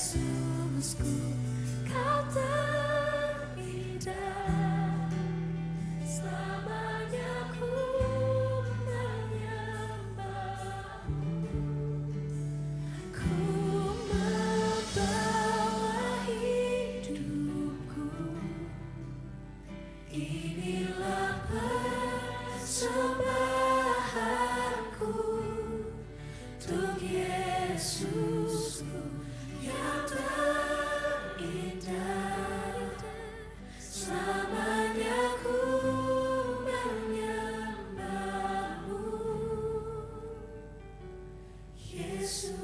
Yesusku, Kau terindah, selamanya ku menyembahmu. Ku membawa hidupku, inilah persembahanku untuk Yesusku yang terindah, selamanya ku menyembahmu, Yesus.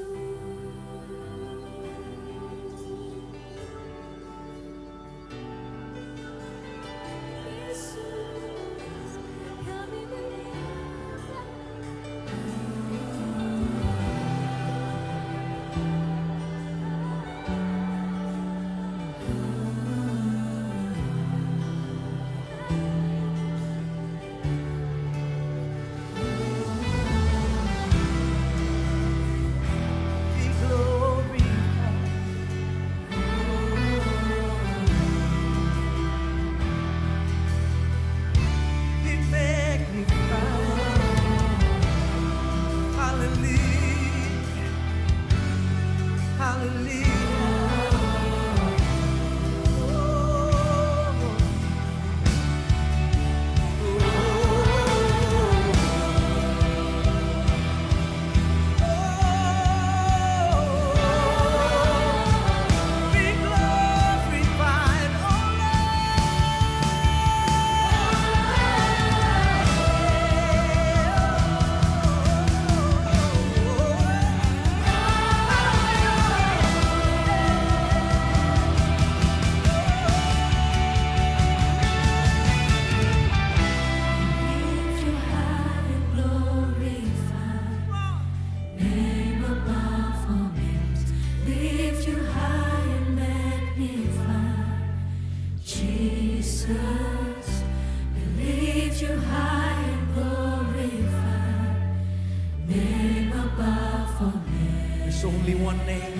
There's only one name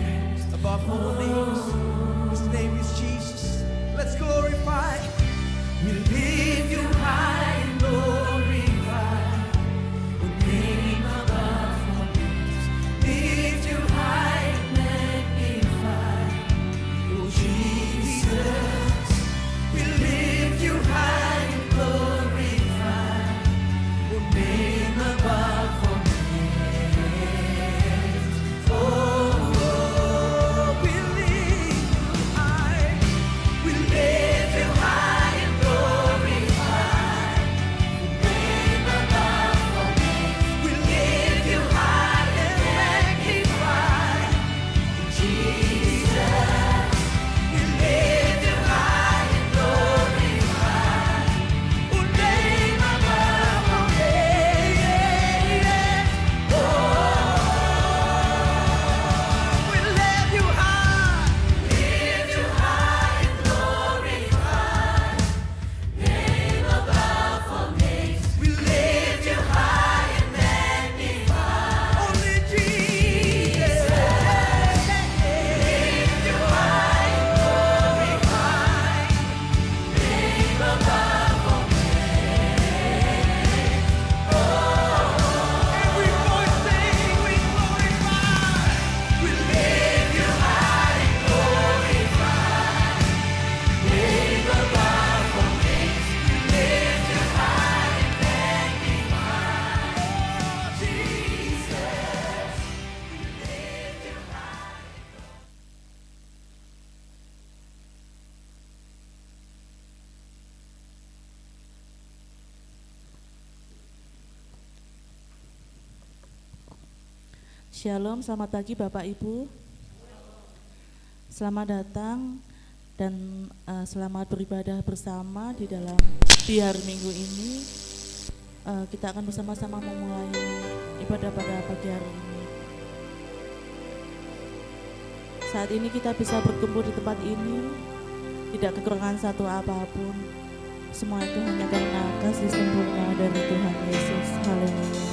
above all names. His name is Jesus. Let's glorify. We lift you high and glorify the name above all names. Lift you high and magnify. Oh Jesus, we lift you high and glorify the name above all names. Shalom, selamat pagi Bapak Ibu. Selamat datang dan selamat beribadah bersama di dalam biar minggu ini. Kita akan bersama-sama memulai ibadah pada pagi hari ini. Saat ini kita bisa berkumpul di tempat ini, tidak kekurangan satu apapun. Semua itu hanya karena kasih sempurna dari Tuhan Yesus. Haleluya.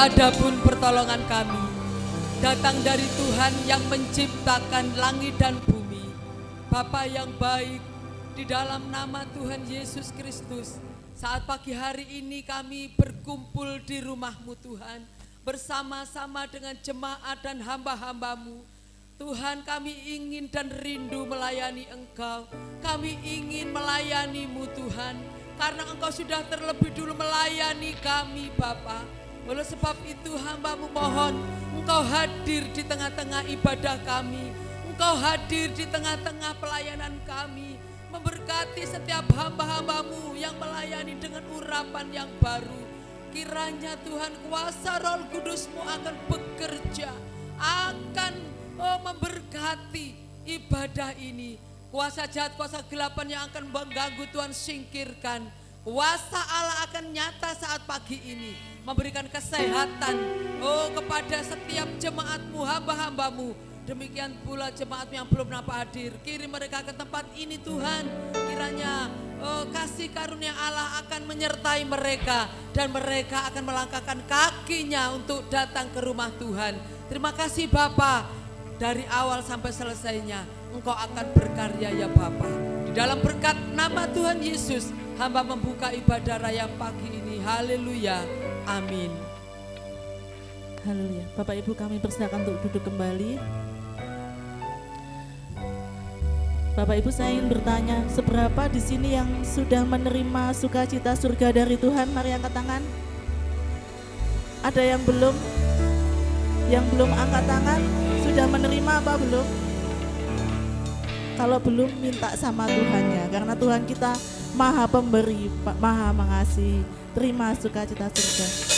Adapun pertolongan kami datang dari Tuhan yang menciptakan langit dan bumi. Bapa yang baik, di dalam nama Tuhan Yesus Kristus, Saat pagi hari ini kami berkumpul di rumah-Mu Tuhan, bersama-sama dengan jemaat dan hamba-hamba-Mu. Tuhan, kami ingin dan rindu melayani Engkau. Kami ingin melayani-Mu Tuhan, karena Engkau sudah terlebih dulu melayani kami Bapa. Oleh sebab itu hamba-Mu mohon Engkau hadir di tengah-tengah ibadah kami. Engkau hadir di tengah-tengah pelayanan kami. Memberkati setiap hamba-hamba-Mu yang melayani dengan urapan yang baru. Kiranya Tuhan kuasa Roh Kudus-Mu akan bekerja, akan memberkati ibadah ini. Kuasa jahat, kuasa gelapan yang akan mengganggu Tuhan singkirkan. Kuasa Allah akan nyata saat pagi ini, memberikan kesehatan kepada setiap jemaat-Mu, hamba-hamba-Mu. Demikian pula jemaat yang belum dapat hadir, kirim mereka ke tempat ini Tuhan. Kiranya kasih karunia Allah akan menyertai mereka, dan mereka akan melangkahkan kakinya untuk datang ke rumah Tuhan. Terima kasih Bapa, dari awal sampai selesainya Engkau akan berkarya ya Bapa. Di dalam berkat nama Tuhan Yesus, hamba membuka ibadah raya pagi ini. Haleluya, amin. Haleluya. Bapak Ibu, kami persilakan untuk duduk kembali. Bapak Ibu, saya ingin bertanya, seberapa di sini yang sudah menerima sukacita surga dari Tuhan? Mari angkat tangan. Ada yang belum? Yang belum angkat tangan, sudah menerima apa belum? Kalau belum, minta sama Tuhannya, karena Tuhan kita Maha Pemberi, Maha Mengasihi. Terima sukacita surga.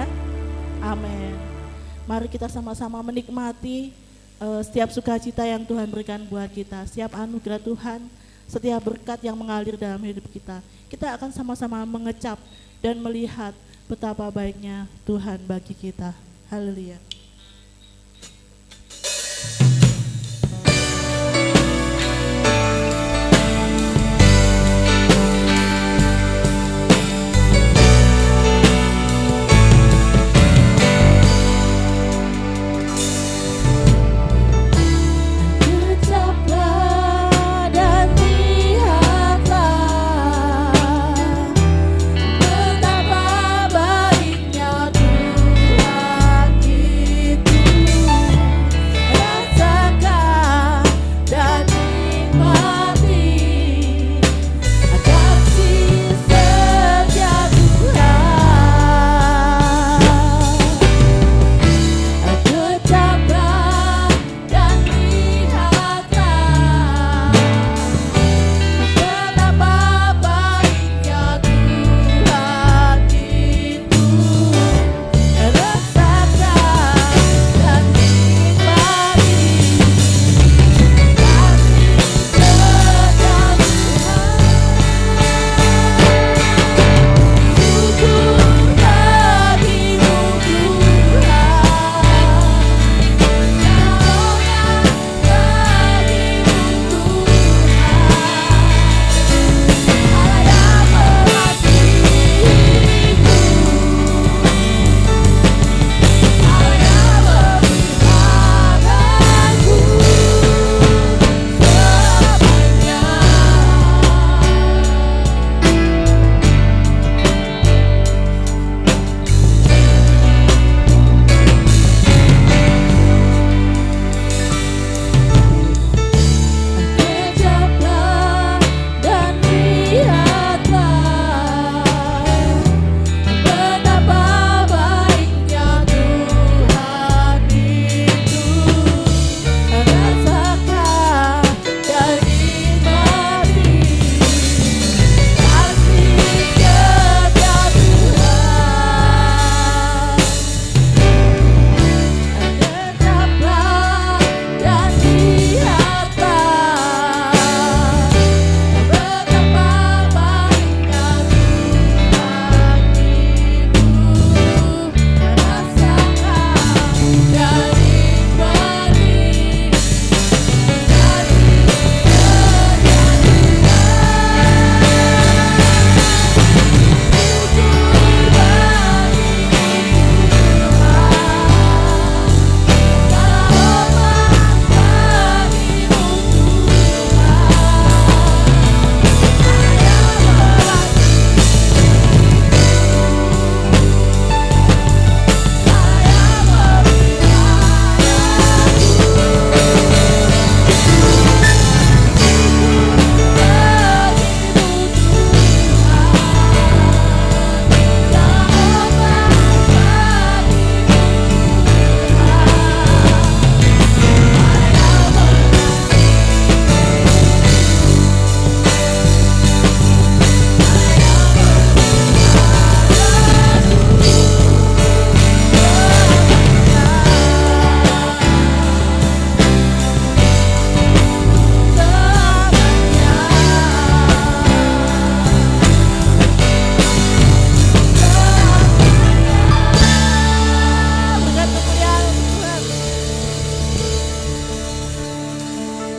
Haleluya. Amin. Mari kita sama-sama menikmati setiap sukacita yang Tuhan berikan buat kita, setiap anugerah Tuhan, setiap berkat yang mengalir dalam hidup kita. Kita akan sama-sama mengecap dan melihat betapa baiknya Tuhan bagi kita. Haleluya.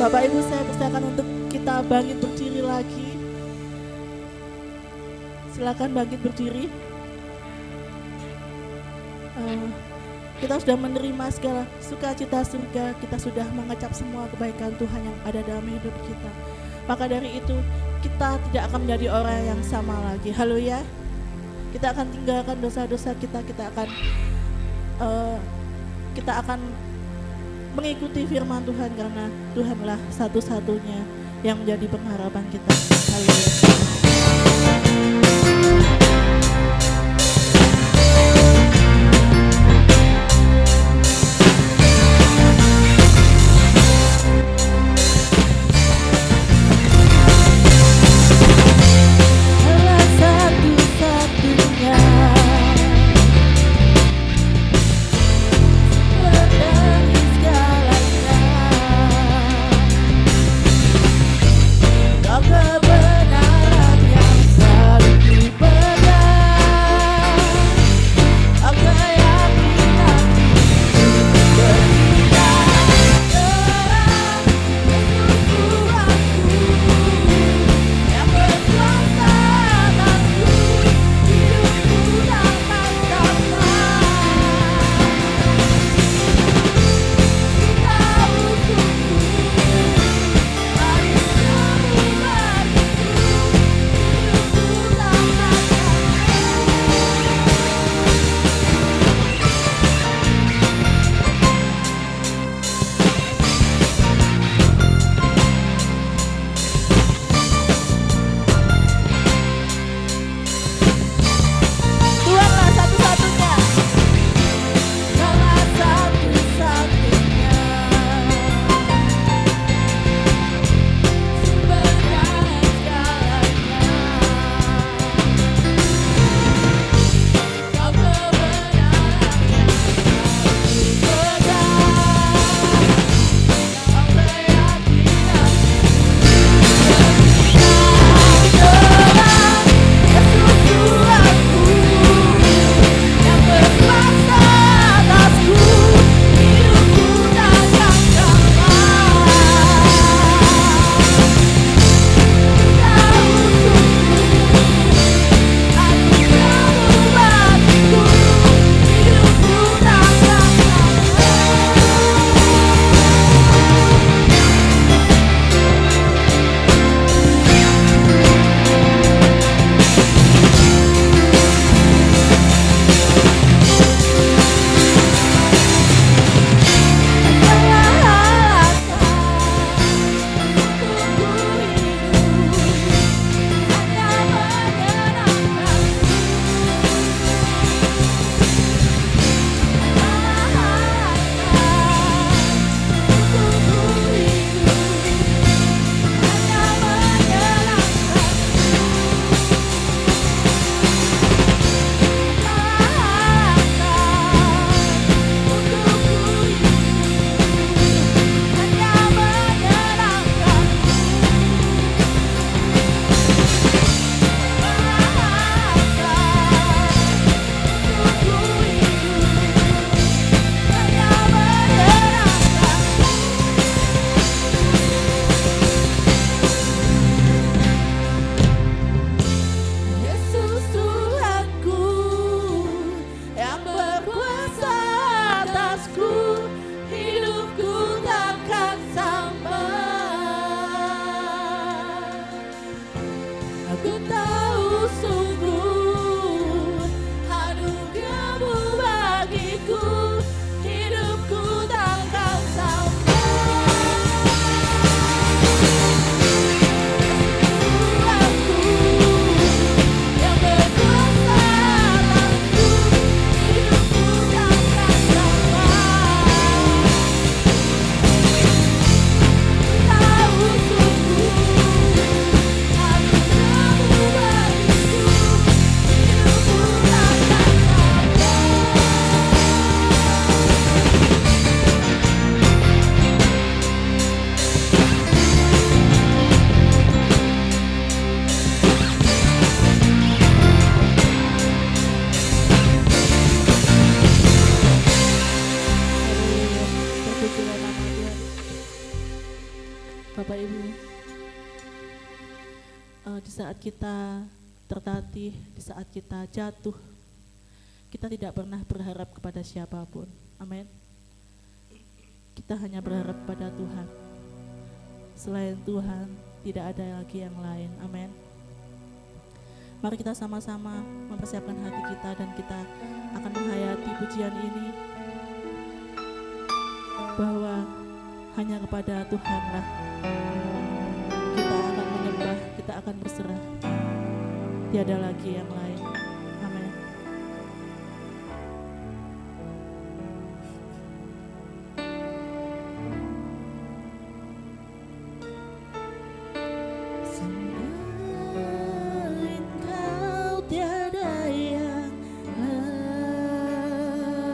Bapak Ibu, saya persilakan untuk kita bangkit berdiri lagi. Silakan bangkit berdiri. Kita sudah menerima segala sukacita surga, kita sudah mengecap semua kebaikan Tuhan yang ada dalam hidup kita. Maka dari itu kita tidak akan menjadi orang yang sama lagi. Haleluya. Kita akan tinggalkan dosa-dosa kita, kita akan mengikuti firman Tuhan, karena Tuhanlah satu-satunya yang menjadi pengharapan kita. Haleluya. Bapak Ibu, di saat kita tertatih, di saat kita jatuh, kita tidak pernah berharap kepada siapapun. Amin. Kita hanya berharap pada Tuhan. Selain Tuhan, tidak ada lagi yang lain. Amin. Mari kita sama-sama mempersiapkan hati kita dan kita akan menghayati pujian ini, bahwa hanya kepada Tuhanlah kita akan menyembah, kita akan berserah. Tiada lagi yang lain. Amin. Selain Kau tiada yang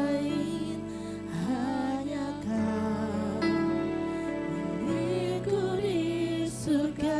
lain, hanya Kau milikku di surga.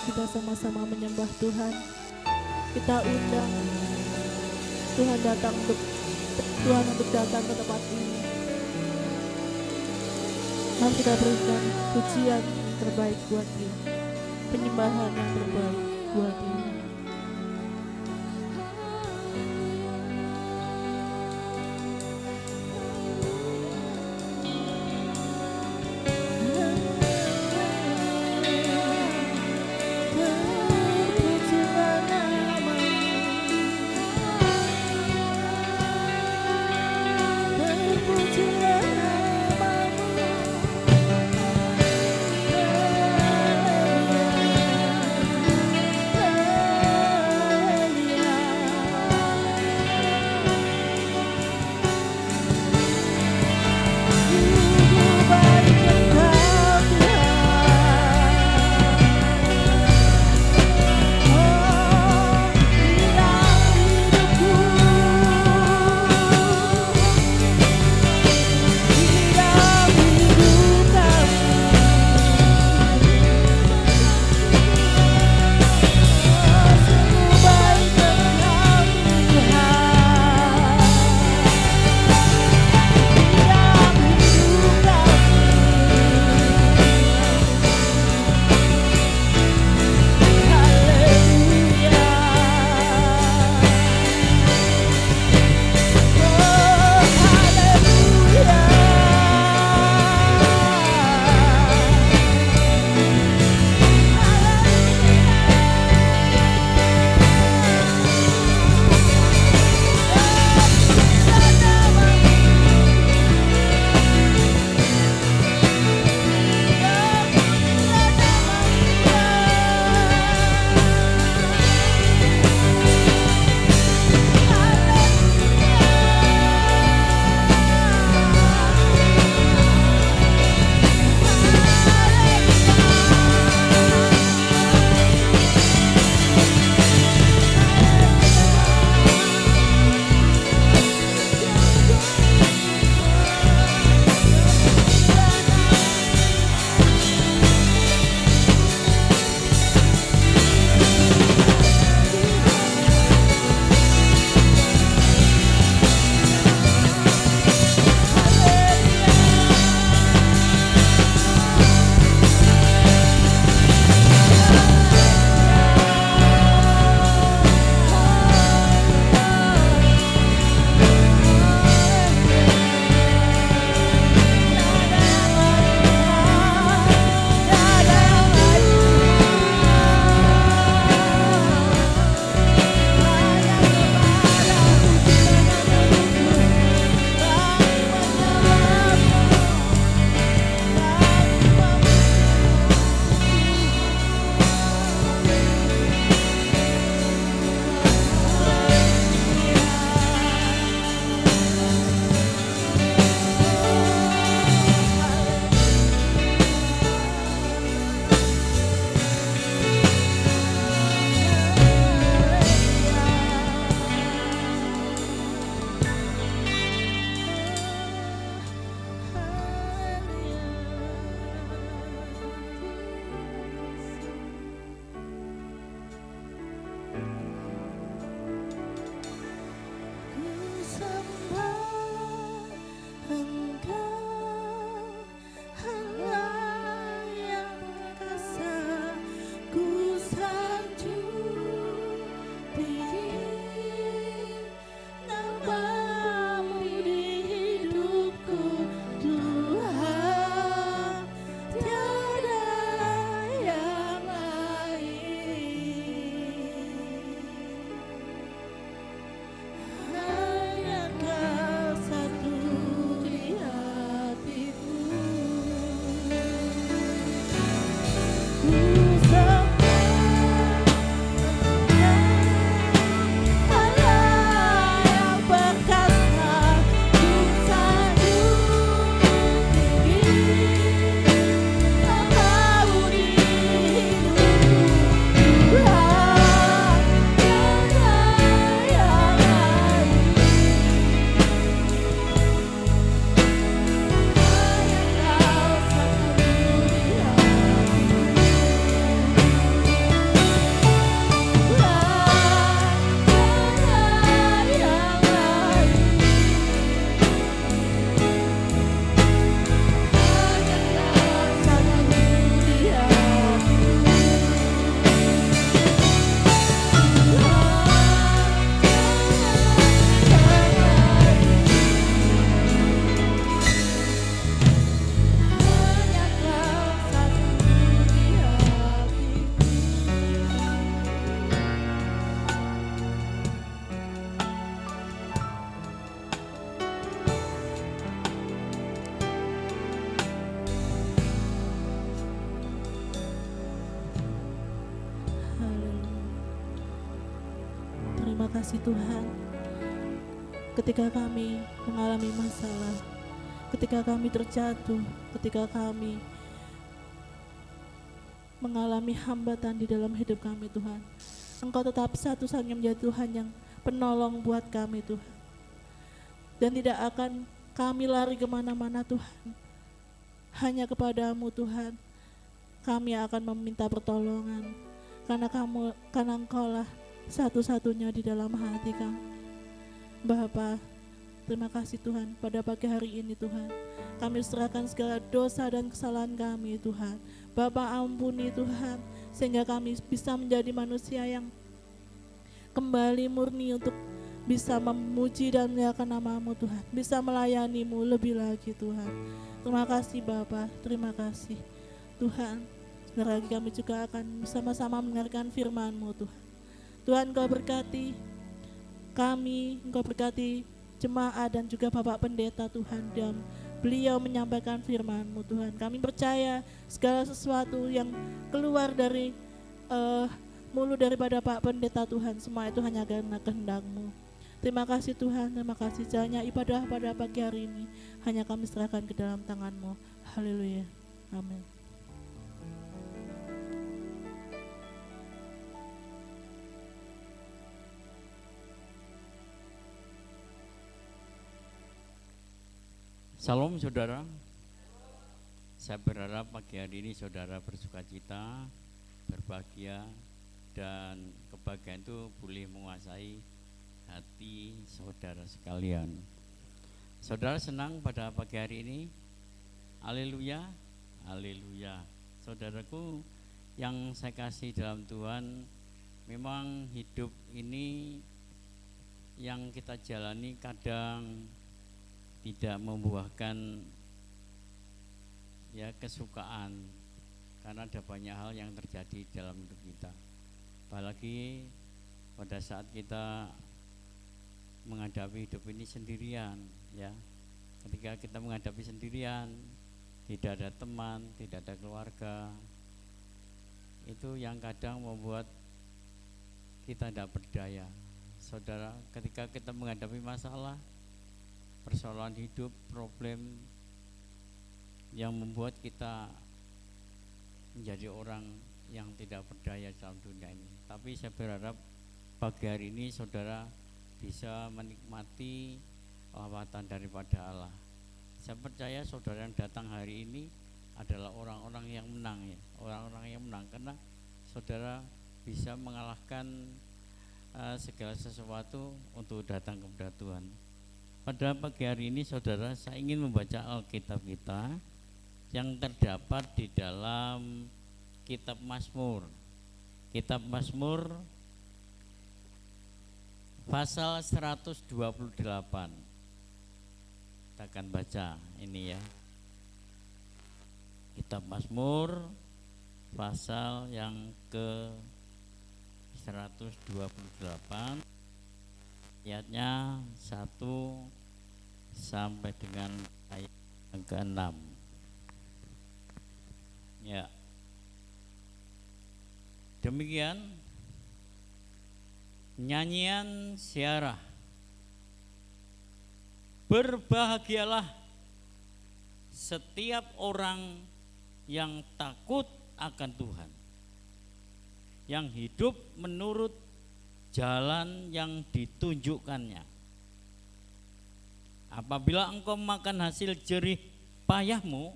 kita sama-sama menyembah Tuhan. Kita undang Tuhan untuk datang ke tempat ini. Mari kita berikan pujian yang terbaik buat Dia, penyembahan yang terbaik buat Dia. Terpujilah kasih Tuhan. Ketika kami mengalami masalah, ketika kami terjatuh, ketika kami mengalami hambatan di dalam hidup kami Tuhan, Engkau tetap satu-satunya menjadi Tuhan yang penolong buat kami Tuhan. Dan tidak akan kami lari kemana-mana Tuhan, hanya kepadamu Tuhan kami akan meminta pertolongan, karena Engkau lah satu-satunya di dalam hati kami. Bapa, terima kasih Tuhan, pada pagi hari ini Tuhan kami serahkan segala dosa dan kesalahan kami Tuhan. Bapa, ampuni Tuhan, sehingga kami bisa menjadi manusia yang kembali murni untuk bisa memuji dan memuliakan nama-Mu Tuhan, bisa melayani-Mu lebih lagi Tuhan. Terima kasih Bapa, terima kasih Tuhan. Sebentar lagi kami juga akan bersama-sama mendengarkan firman-Mu Tuhan. Tuhan, Engkau berkati kami, Engkau berkati jemaat dan juga Bapak Pendeta Tuhan, dan beliau menyampaikan firman-Mu Tuhan. Kami percaya segala sesuatu yang keluar dari mulut daripada Pak Pendeta Tuhan, semua itu hanya karena kehendak-Mu. Terima kasih Tuhan, terima kasih. Jalannya ibadah pada pagi hari ini hanya kami serahkan ke dalam tangan-Mu. Haleluya, amin. Salam saudara, saya berharap pagi hari ini saudara bersukacita, berbahagia, dan kebahagiaan itu boleh menguasai hati saudara sekalian. Saudara senang pada pagi hari ini? Haleluya, haleluya. Saudaraku yang saya kasih dalam Tuhan, memang hidup ini yang kita jalani kadang tidak membuahkan ya kesukaan, karena ada banyak hal yang terjadi dalam hidup kita. Apalagi pada saat kita menghadapi hidup ini sendirian, ya. Ketika kita menghadapi sendirian, tidak ada teman, tidak ada keluarga, itu yang kadang membuat kita tidak berdaya. Saudara, ketika kita menghadapi masalah, persoalan hidup, problem yang membuat kita menjadi orang yang tidak berdaya dalam dunia ini. Tapi saya berharap pagi hari ini saudara bisa menikmati lawatan daripada Allah. Saya percaya saudara yang datang hari ini adalah orang-orang yang menang, ya, orang-orang yang menang, karena saudara bisa mengalahkan segala sesuatu untuk datang kepada Tuhan. Pada pagi hari ini saudara, saya ingin membaca Alkitab kita yang terdapat di dalam Kitab Mazmur. Kitab Mazmur pasal 128. Kita akan baca ini ya. Kitab Mazmur pasal yang ke 128, ayatnya 1 sampai dengan ayat yang ke-6. Ya. Demikian nyanyian Syiarah. Berbahagialah setiap orang yang takut akan Tuhan, yang hidup menurut jalan yang ditunjukkannya. Apabila engkau makan hasil jerih payahmu,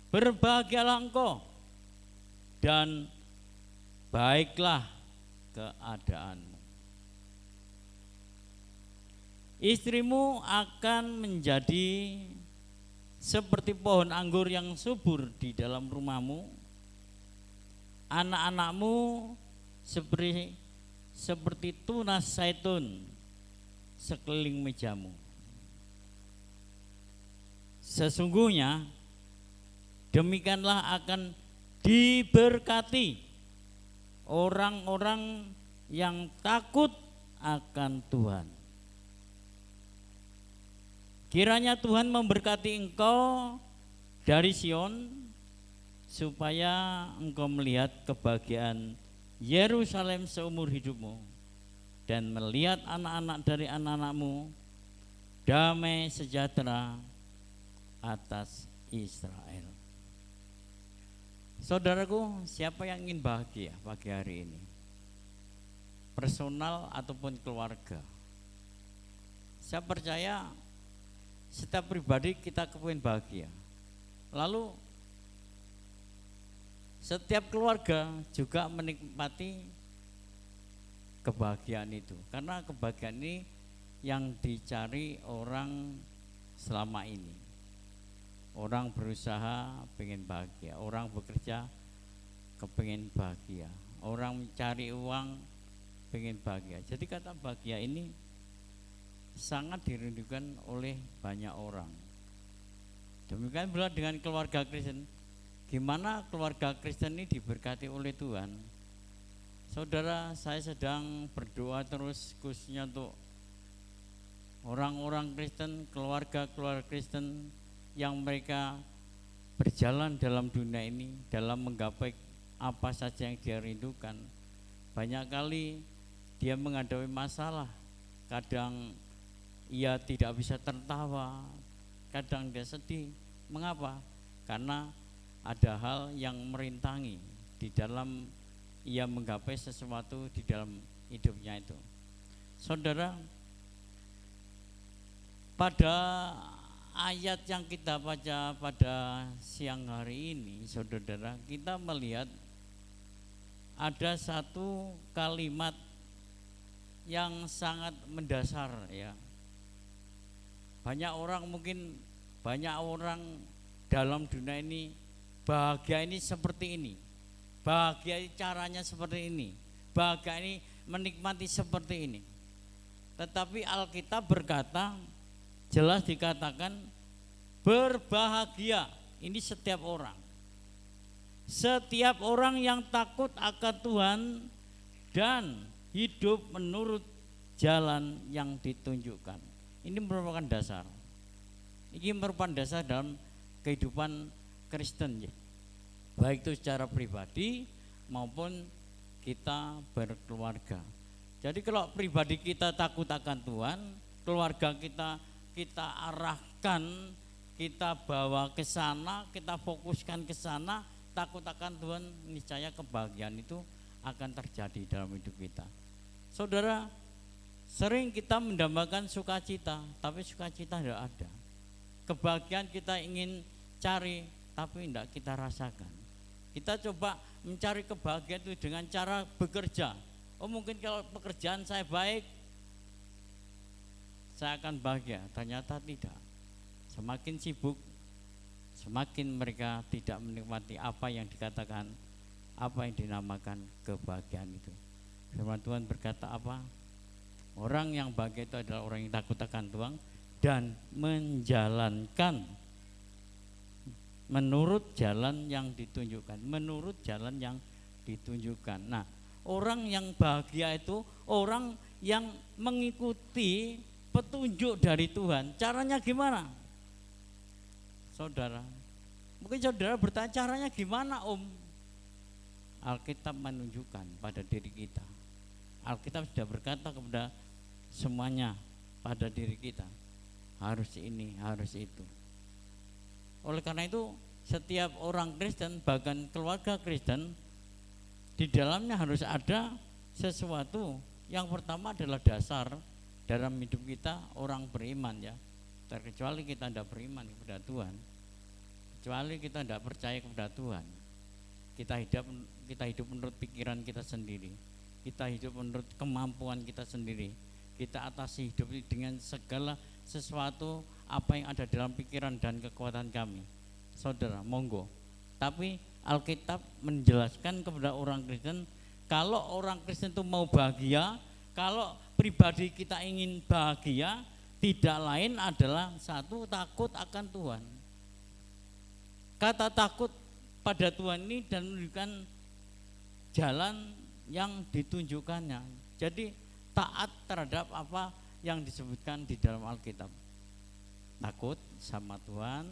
berbahagialah engkau dan baiklah keadaanmu. Istrimu akan menjadi seperti pohon anggur yang subur di dalam rumahmu, anak-anakmu seperti tunas zaitun sekeliling mejamu. Sesungguhnya demikianlah akan diberkati orang-orang yang takut akan Tuhan. Kiranya Tuhan memberkati engkau dari Sion, supaya engkau melihat kebahagiaan Yerusalem seumur hidupmu, dan melihat anak-anak dari anak-anakmu damai sejahtera atas Israel. Saudaraku, siapa yang ingin bahagia pagi hari ini? Personal ataupun keluarga. Saya percaya setiap pribadi kita kepingin bahagia. Lalu setiap keluarga juga menikmati kebahagiaan itu. Karena kebahagiaan ini yang dicari orang selama ini. Orang berusaha pengen bahagia, orang bekerja kepingin bahagia, orang mencari uang pengen bahagia. Jadi kata bahagia ini sangat dirindukan oleh banyak orang. Demikian pula dengan keluarga Kristen. Gimana keluarga Kristen ini diberkati oleh Tuhan? Saudara, saya sedang berdoa terus khususnya untuk orang-orang Kristen, keluarga-keluarga Kristen yang mereka berjalan dalam dunia ini dalam menggapai apa saja yang dia rindukan. Banyak kali dia menghadapi masalah, kadang ia tidak bisa tertawa, kadang dia sedih. Mengapa? Karena ada hal yang merintangi di dalam ia menggapai sesuatu di dalam hidupnya itu. Saudara, pada ayat yang kita baca pada siang hari ini, saudara, kita melihat ada satu kalimat yang sangat mendasar ya. Banyak orang dalam dunia ini bahagia ini seperti ini. Bahagia caranya seperti ini. Bahagia ini menikmati seperti ini. Tetapi Alkitab berkata, jelas dikatakan berbahagia ini setiap orang. Setiap orang yang takut akan Tuhan dan hidup menurut jalan yang ditunjukkan. Ini merupakan dasar. Ini merupakan dasar dalam kehidupan Kristen ya. Baik itu secara pribadi maupun kita berkeluarga. Jadi kalau pribadi kita takut akan Tuhan, keluarga kita arahkan, kita bawa ke sana, kita fokuskan ke sana, takut akan Tuhan, niscaya kebahagiaan itu akan terjadi dalam hidup kita. Saudara, sering kita mendambakan sukacita, tapi sukacita tidak ada. Kebahagiaan kita ingin cari, tapi tidak kita rasakan. Kita coba mencari kebahagiaan itu dengan cara bekerja. Oh mungkin kalau pekerjaan saya baik, saya akan bahagia. Ternyata tidak. Semakin sibuk, semakin mereka tidak menikmati apa yang dikatakan, apa yang dinamakan kebahagiaan itu. Firman Tuhan berkata apa? Orang yang bahagia itu adalah orang yang takut akan Tuhan dan menjalankan menurut jalan yang ditunjukkan. Menurut jalan yang ditunjukkan. Nah, orang yang bahagia itu orang yang mengikuti petunjuk dari Tuhan. Caranya gimana? Saudara, mungkin saudara bertanya caranya gimana Om? Alkitab menunjukkan pada diri kita. Alkitab sudah berkata kepada semuanya pada diri kita. Harus ini, harus itu. Oleh karena itu setiap orang Kristen, bahkan keluarga Kristen, di dalamnya harus ada sesuatu. Yang pertama adalah dasar dalam hidup kita orang beriman ya. Terkecuali kita tidak beriman kepada Tuhan, kecuali kita tidak percaya kepada Tuhan, kita hidup menurut pikiran kita sendiri, kita hidup menurut kemampuan kita sendiri, kita atasi hidup ini dengan segala sesuatu apa yang ada dalam pikiran dan kekuatan kami. Saudara, monggo. Tapi Alkitab menjelaskan kepada orang Kristen, kalau orang Kristen itu mau bahagia, kalau pribadi kita ingin bahagia, tidak lain adalah satu, takut akan Tuhan. Kata takut pada Tuhan ini dan menunjukkan jalan yang ditunjukkannya. Jadi taat terhadap apa yang disebutkan di dalam Alkitab. Takut sama Tuhan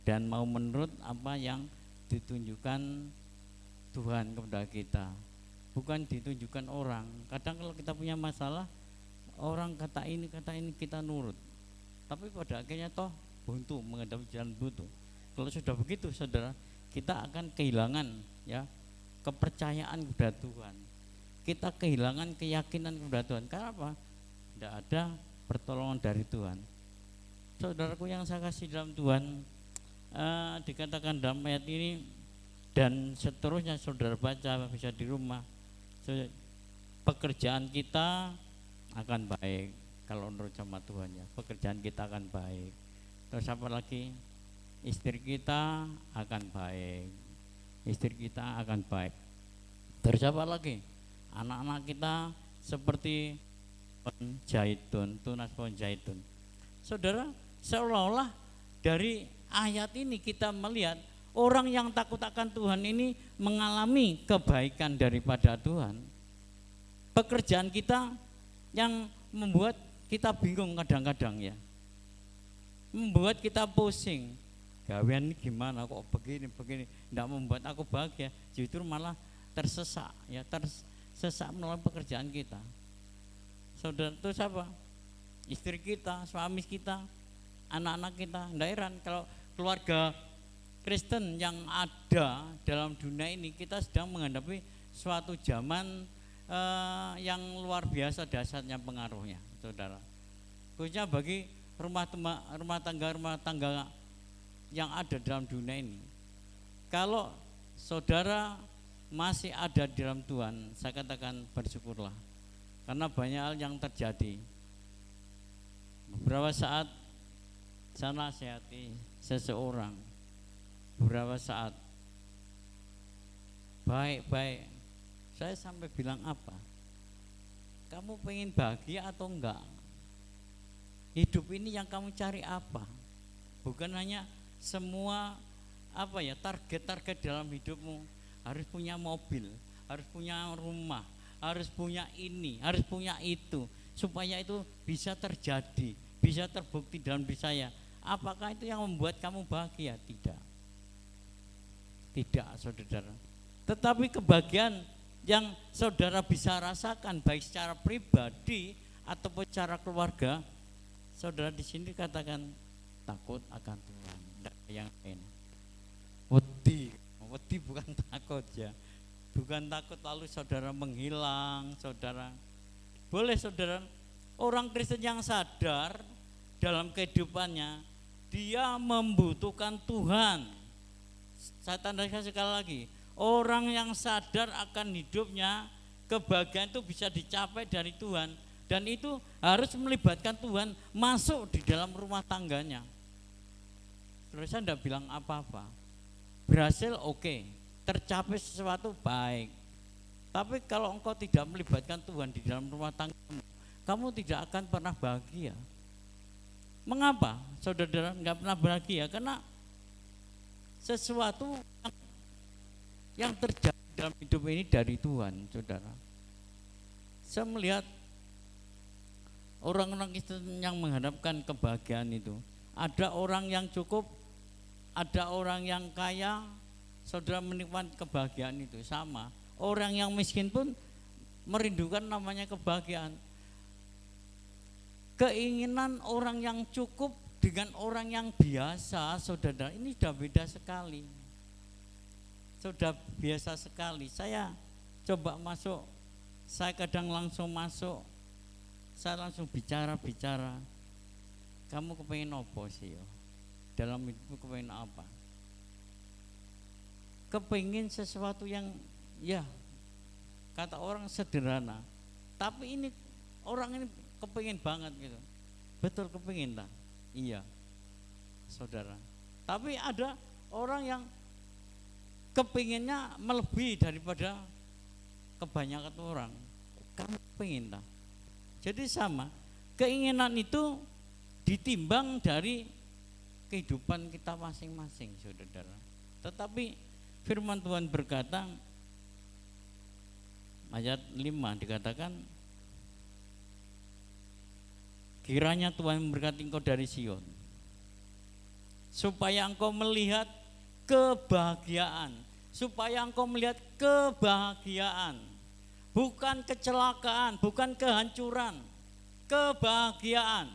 dan mau menurut apa yang ditunjukkan Tuhan kepada kita. bukan ditunjukkan orang. Kadang kalau kita punya masalah, orang kata ini kita nurut. Tapi pada akhirnya toh buntu, menghadapi jalan buntu. Kalau sudah begitu saudara, kita akan kehilangan ya kepercayaan kepada Tuhan. Kita kehilangan keyakinan kepada Tuhan. Karena apa? Tidak ada pertolongan dari Tuhan. Saudaraku yang saya kasih dalam Tuhan, dikatakan dalam ayat ini dan seterusnya, saudara baca bisa di rumah. Pekerjaan kita akan baik kalau menurut sama Tuhan ya. Pekerjaan kita akan baik. Terus apa lagi? Istri kita akan baik. Istri kita akan baik. Terus apa lagi? Anak-anak kita seperti pohon zaitun, tunas pohon zaitun. Saudara, seolah-olah dari ayat ini kita melihat orang yang takut akan Tuhan ini mengalami kebaikan daripada Tuhan. Pekerjaan kita yang membuat kita bingung kadang-kadang ya, membuat kita pusing. Gawean ini gimana kok begini, tidak membuat aku bahagia, justru malah tersesak ya, tersesat melalui pekerjaan kita. Saudara, itu siapa? Istri kita, suami kita, anak-anak kita. Tidak heran kalau keluarga Kristen yang ada dalam dunia ini, kita sedang menghadapi suatu zaman yang luar biasa dahsyatnya pengaruhnya, saudara. Khususnya bagi rumah tangga yang ada dalam dunia ini. Kalau saudara masih ada di dalam Tuhan, saya katakan bersyukurlah, karena banyak hal yang terjadi. Beberapa saat saya nasihati seseorang, beberapa saat baik-baik, saya sampai bilang apa? Kamu pengen bahagia atau enggak? Hidup ini yang kamu cari apa? Bukan hanya semua target-target dalam hidupmu, harus punya mobil, harus punya rumah, harus punya ini, harus punya itu, supaya itu bisa terjadi, bisa terbukti dalam diri saya. Apakah itu yang membuat kamu bahagia? Tidak, saudara. Tetapi kebahagiaan yang saudara bisa rasakan baik secara pribadi ataupun secara keluarga, saudara di sini katakan takut akan Tuhan, tidak yang lain. Wedi bukan takut ya, bukan takut lalu saudara menghilang, saudara. Boleh saudara, orang Kristen yang sadar dalam kehidupannya, dia membutuhkan Tuhan. Saya tandaskan sekali lagi, orang yang sadar akan hidupnya, kebahagiaan itu bisa dicapai dari Tuhan, dan itu harus melibatkan Tuhan masuk di dalam rumah tangganya. Terus saya tidak bilang apa-apa, berhasil oke, tercapai sesuatu baik. Tapi kalau engkau tidak melibatkan Tuhan di dalam rumah tanggamu, kamu tidak akan pernah bahagia. Mengapa saudara enggak pernah bahagia? Karena sesuatu yang terjadi dalam hidup ini dari Tuhan, saudara. Saya melihat orang-orang Kristen yang mengharapkan kebahagiaan itu, ada orang yang cukup, ada orang yang kaya, saudara menikmati kebahagiaan itu sama. Orang yang miskin pun merindukan namanya kebahagiaan. Keinginan orang yang cukup dengan orang yang biasa, saudara, ini sudah beda sekali. Sudah biasa sekali. Saya coba masuk, saya kadang langsung masuk, saya langsung bicara. Kamu kepengen apa sih yo? Dalam hidupmu kepengen apa? Kepengen sesuatu yang ya kata orang sederhana, tapi ini orang ini kepengen banget gitu. Betul kepengen lah. Iya, saudara. Tapi ada orang yang kepinginnya melebihi daripada kebanyakan orang. Kamu pengen lah. Jadi sama, keinginan itu ditimbang dari kehidupan kita masing-masing, saudara. Tetapi firman Tuhan berkata, ayat 5 dikatakan, kiranya Tuhan memberkati engkau dari Sion, supaya engkau melihat kebahagiaan, bukan kecelakaan, bukan kehancuran, kebahagiaan.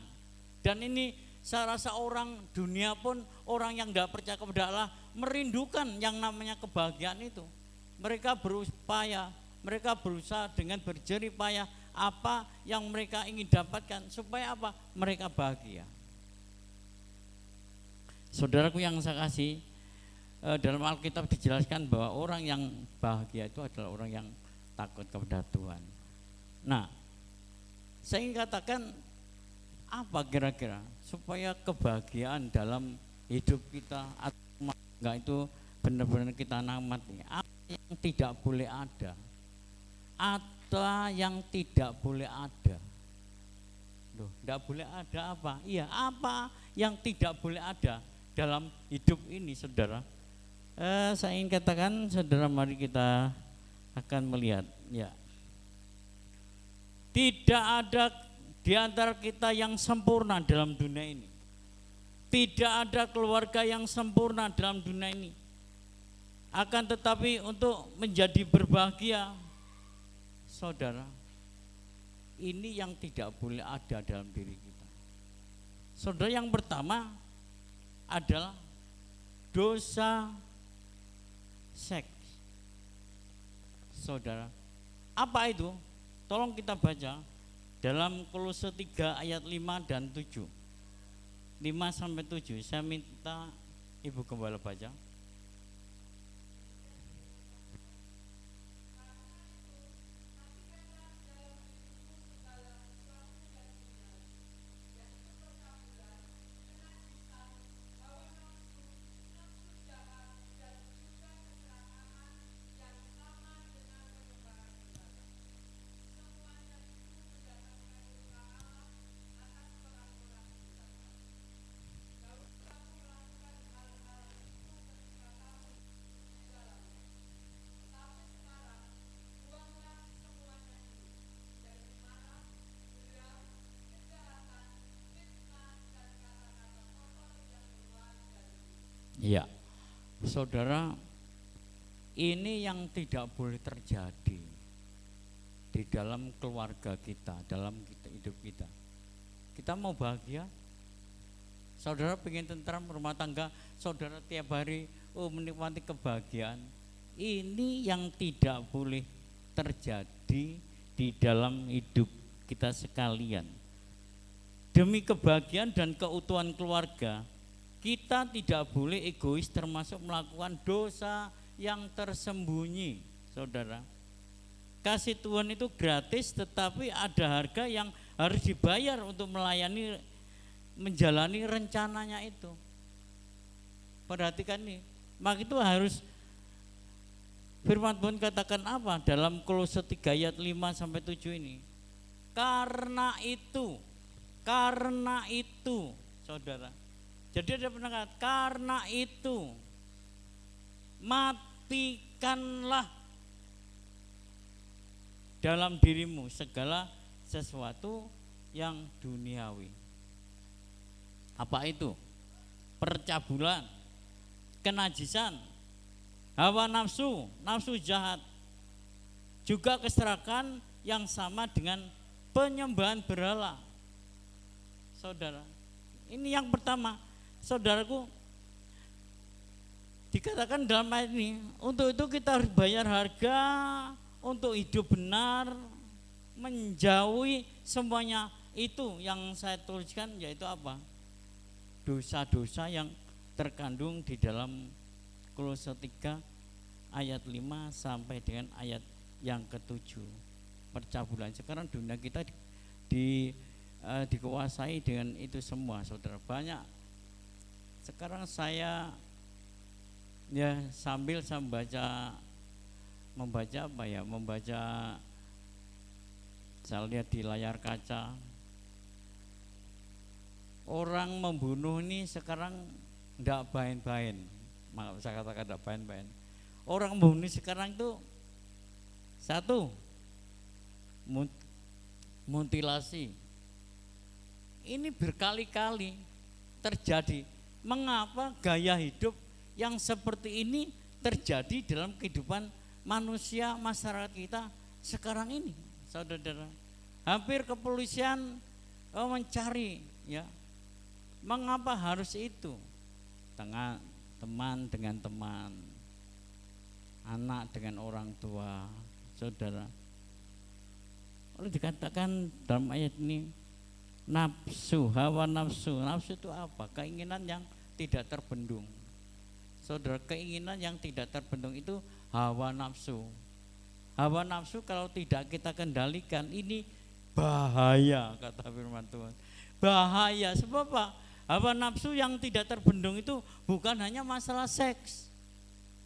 Dan ini saya rasa orang dunia pun, orang yang tidak percaya kepada Allah merindukan yang namanya kebahagiaan itu. Mereka berupaya, mereka berusaha dengan berjerih payah apa yang mereka ingin dapatkan supaya apa? Mereka bahagia. Saudaraku yang saya kasih, dalam Alkitab dijelaskan bahwa orang yang bahagia itu adalah orang yang takut kepada Tuhan. Nah, saya ingin katakan apa kira-kira supaya kebahagiaan dalam hidup kita atau enggak itu benar-benar kita nikmati. Apa yang tidak boleh ada? Apa yang tidak boleh ada? Loh, tidak boleh ada apa? Iya, apa yang tidak boleh ada dalam hidup ini, saudara? Saya ingin katakan, saudara, mari kita akan melihat, ya. Tidak ada di antara kita yang sempurna dalam dunia ini. Tidak ada keluarga yang sempurna dalam dunia ini. Akan tetapi untuk menjadi berbahagia, saudara, ini yang tidak boleh ada dalam diri kita. Saudara, yang pertama adalah dosa seks. Saudara, apa itu? Tolong kita baca dalam Kolose 3 ayat 5 dan 7. 5 sampai 7. Saya minta Ibu Gembala baca. Ya, saudara, ini yang tidak boleh terjadi di dalam keluarga kita, dalam hidup kita. Kita mau bahagia, saudara pengen tentram rumah tangga, saudara tiap hari menikmati kebahagiaan. Ini yang tidak boleh terjadi di dalam hidup kita sekalian. Demi kebahagiaan dan keutuhan keluarga, kita tidak boleh egois termasuk melakukan dosa yang tersembunyi, saudara. Kasih Tuhan itu gratis, tetapi ada harga yang harus dibayar untuk melayani, menjalani rencananya itu. Perhatikan nih, maka itu harus firman Tuhan katakan apa dalam Kolose 3 ayat 5 sampai 7 ini. Karena itu, saudara. Jadi ada pendengar, karena itu matikanlah dalam dirimu segala sesuatu yang duniawi. Apa itu? Percabulan, kenajisan, hawa nafsu, nafsu jahat, juga keserakahan yang sama dengan penyembahan berhala. Saudara, ini yang pertama. Saudaraku, dikatakan dalam ayat ini, untuk itu kita harus bayar harga untuk hidup benar, menjauhi semuanya itu yang saya tuliskan, yaitu apa? Dosa-dosa yang terkandung di dalam Kolose 3 ayat 5 sampai dengan ayat yang ke-7. Percabulan. Sekarang dunia kita dikuasai dengan itu semua, saudara. Banyak. Sekarang saya ya sambil saya membaca saya lihat di layar kaca, orang membunuh ini sekarang tidak bain-bain. Maaf, saya katakan tidak bain-bain. Orang membunuh sekarang itu satu, mutilasi. Ini berkali-kali terjadi. Mengapa gaya hidup yang seperti ini terjadi dalam kehidupan manusia, masyarakat kita sekarang ini, saudara. Hampir kepolisian mencari, ya. Mengapa harus itu? Teman dengan teman, anak dengan orang tua, saudara. Lalu dikatakan dalam ayat ini, nafsu, hawa nafsu. Nafsu itu apa? Keinginan yang tidak terbendung. Saudara, keinginan yang tidak terbendung itu hawa nafsu. Hawa nafsu kalau tidak kita kendalikan, ini bahaya, kata firman Tuhan. Bahaya, sebab apa? Hawa nafsu yang tidak terbendung itu bukan hanya masalah seks,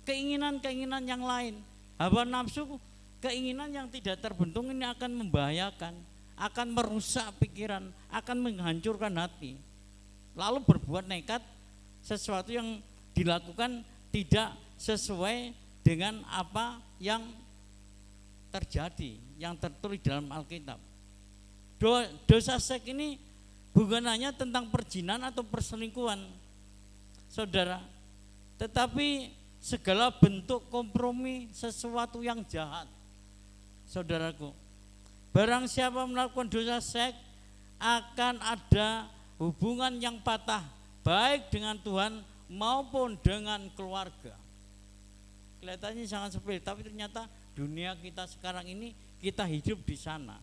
keinginan-keinginan yang lain. Hawa nafsu, keinginan yang tidak terbendung ini akan membahayakan, akan merusak pikiran, akan menghancurkan hati. Lalu berbuat nekat, sesuatu yang dilakukan tidak sesuai dengan apa yang terjadi, yang tertulis dalam Alkitab. Dosa seks ini bukan hanya tentang perjinan atau perselingkuhan, saudara, tetapi segala bentuk kompromi, sesuatu yang jahat, saudaraku. Barang siapa melakukan dosa seks akan ada hubungan yang patah, baik dengan Tuhan maupun dengan keluarga. Kelihatannya sangat sepele, tapi ternyata dunia kita sekarang ini, kita hidup di sana.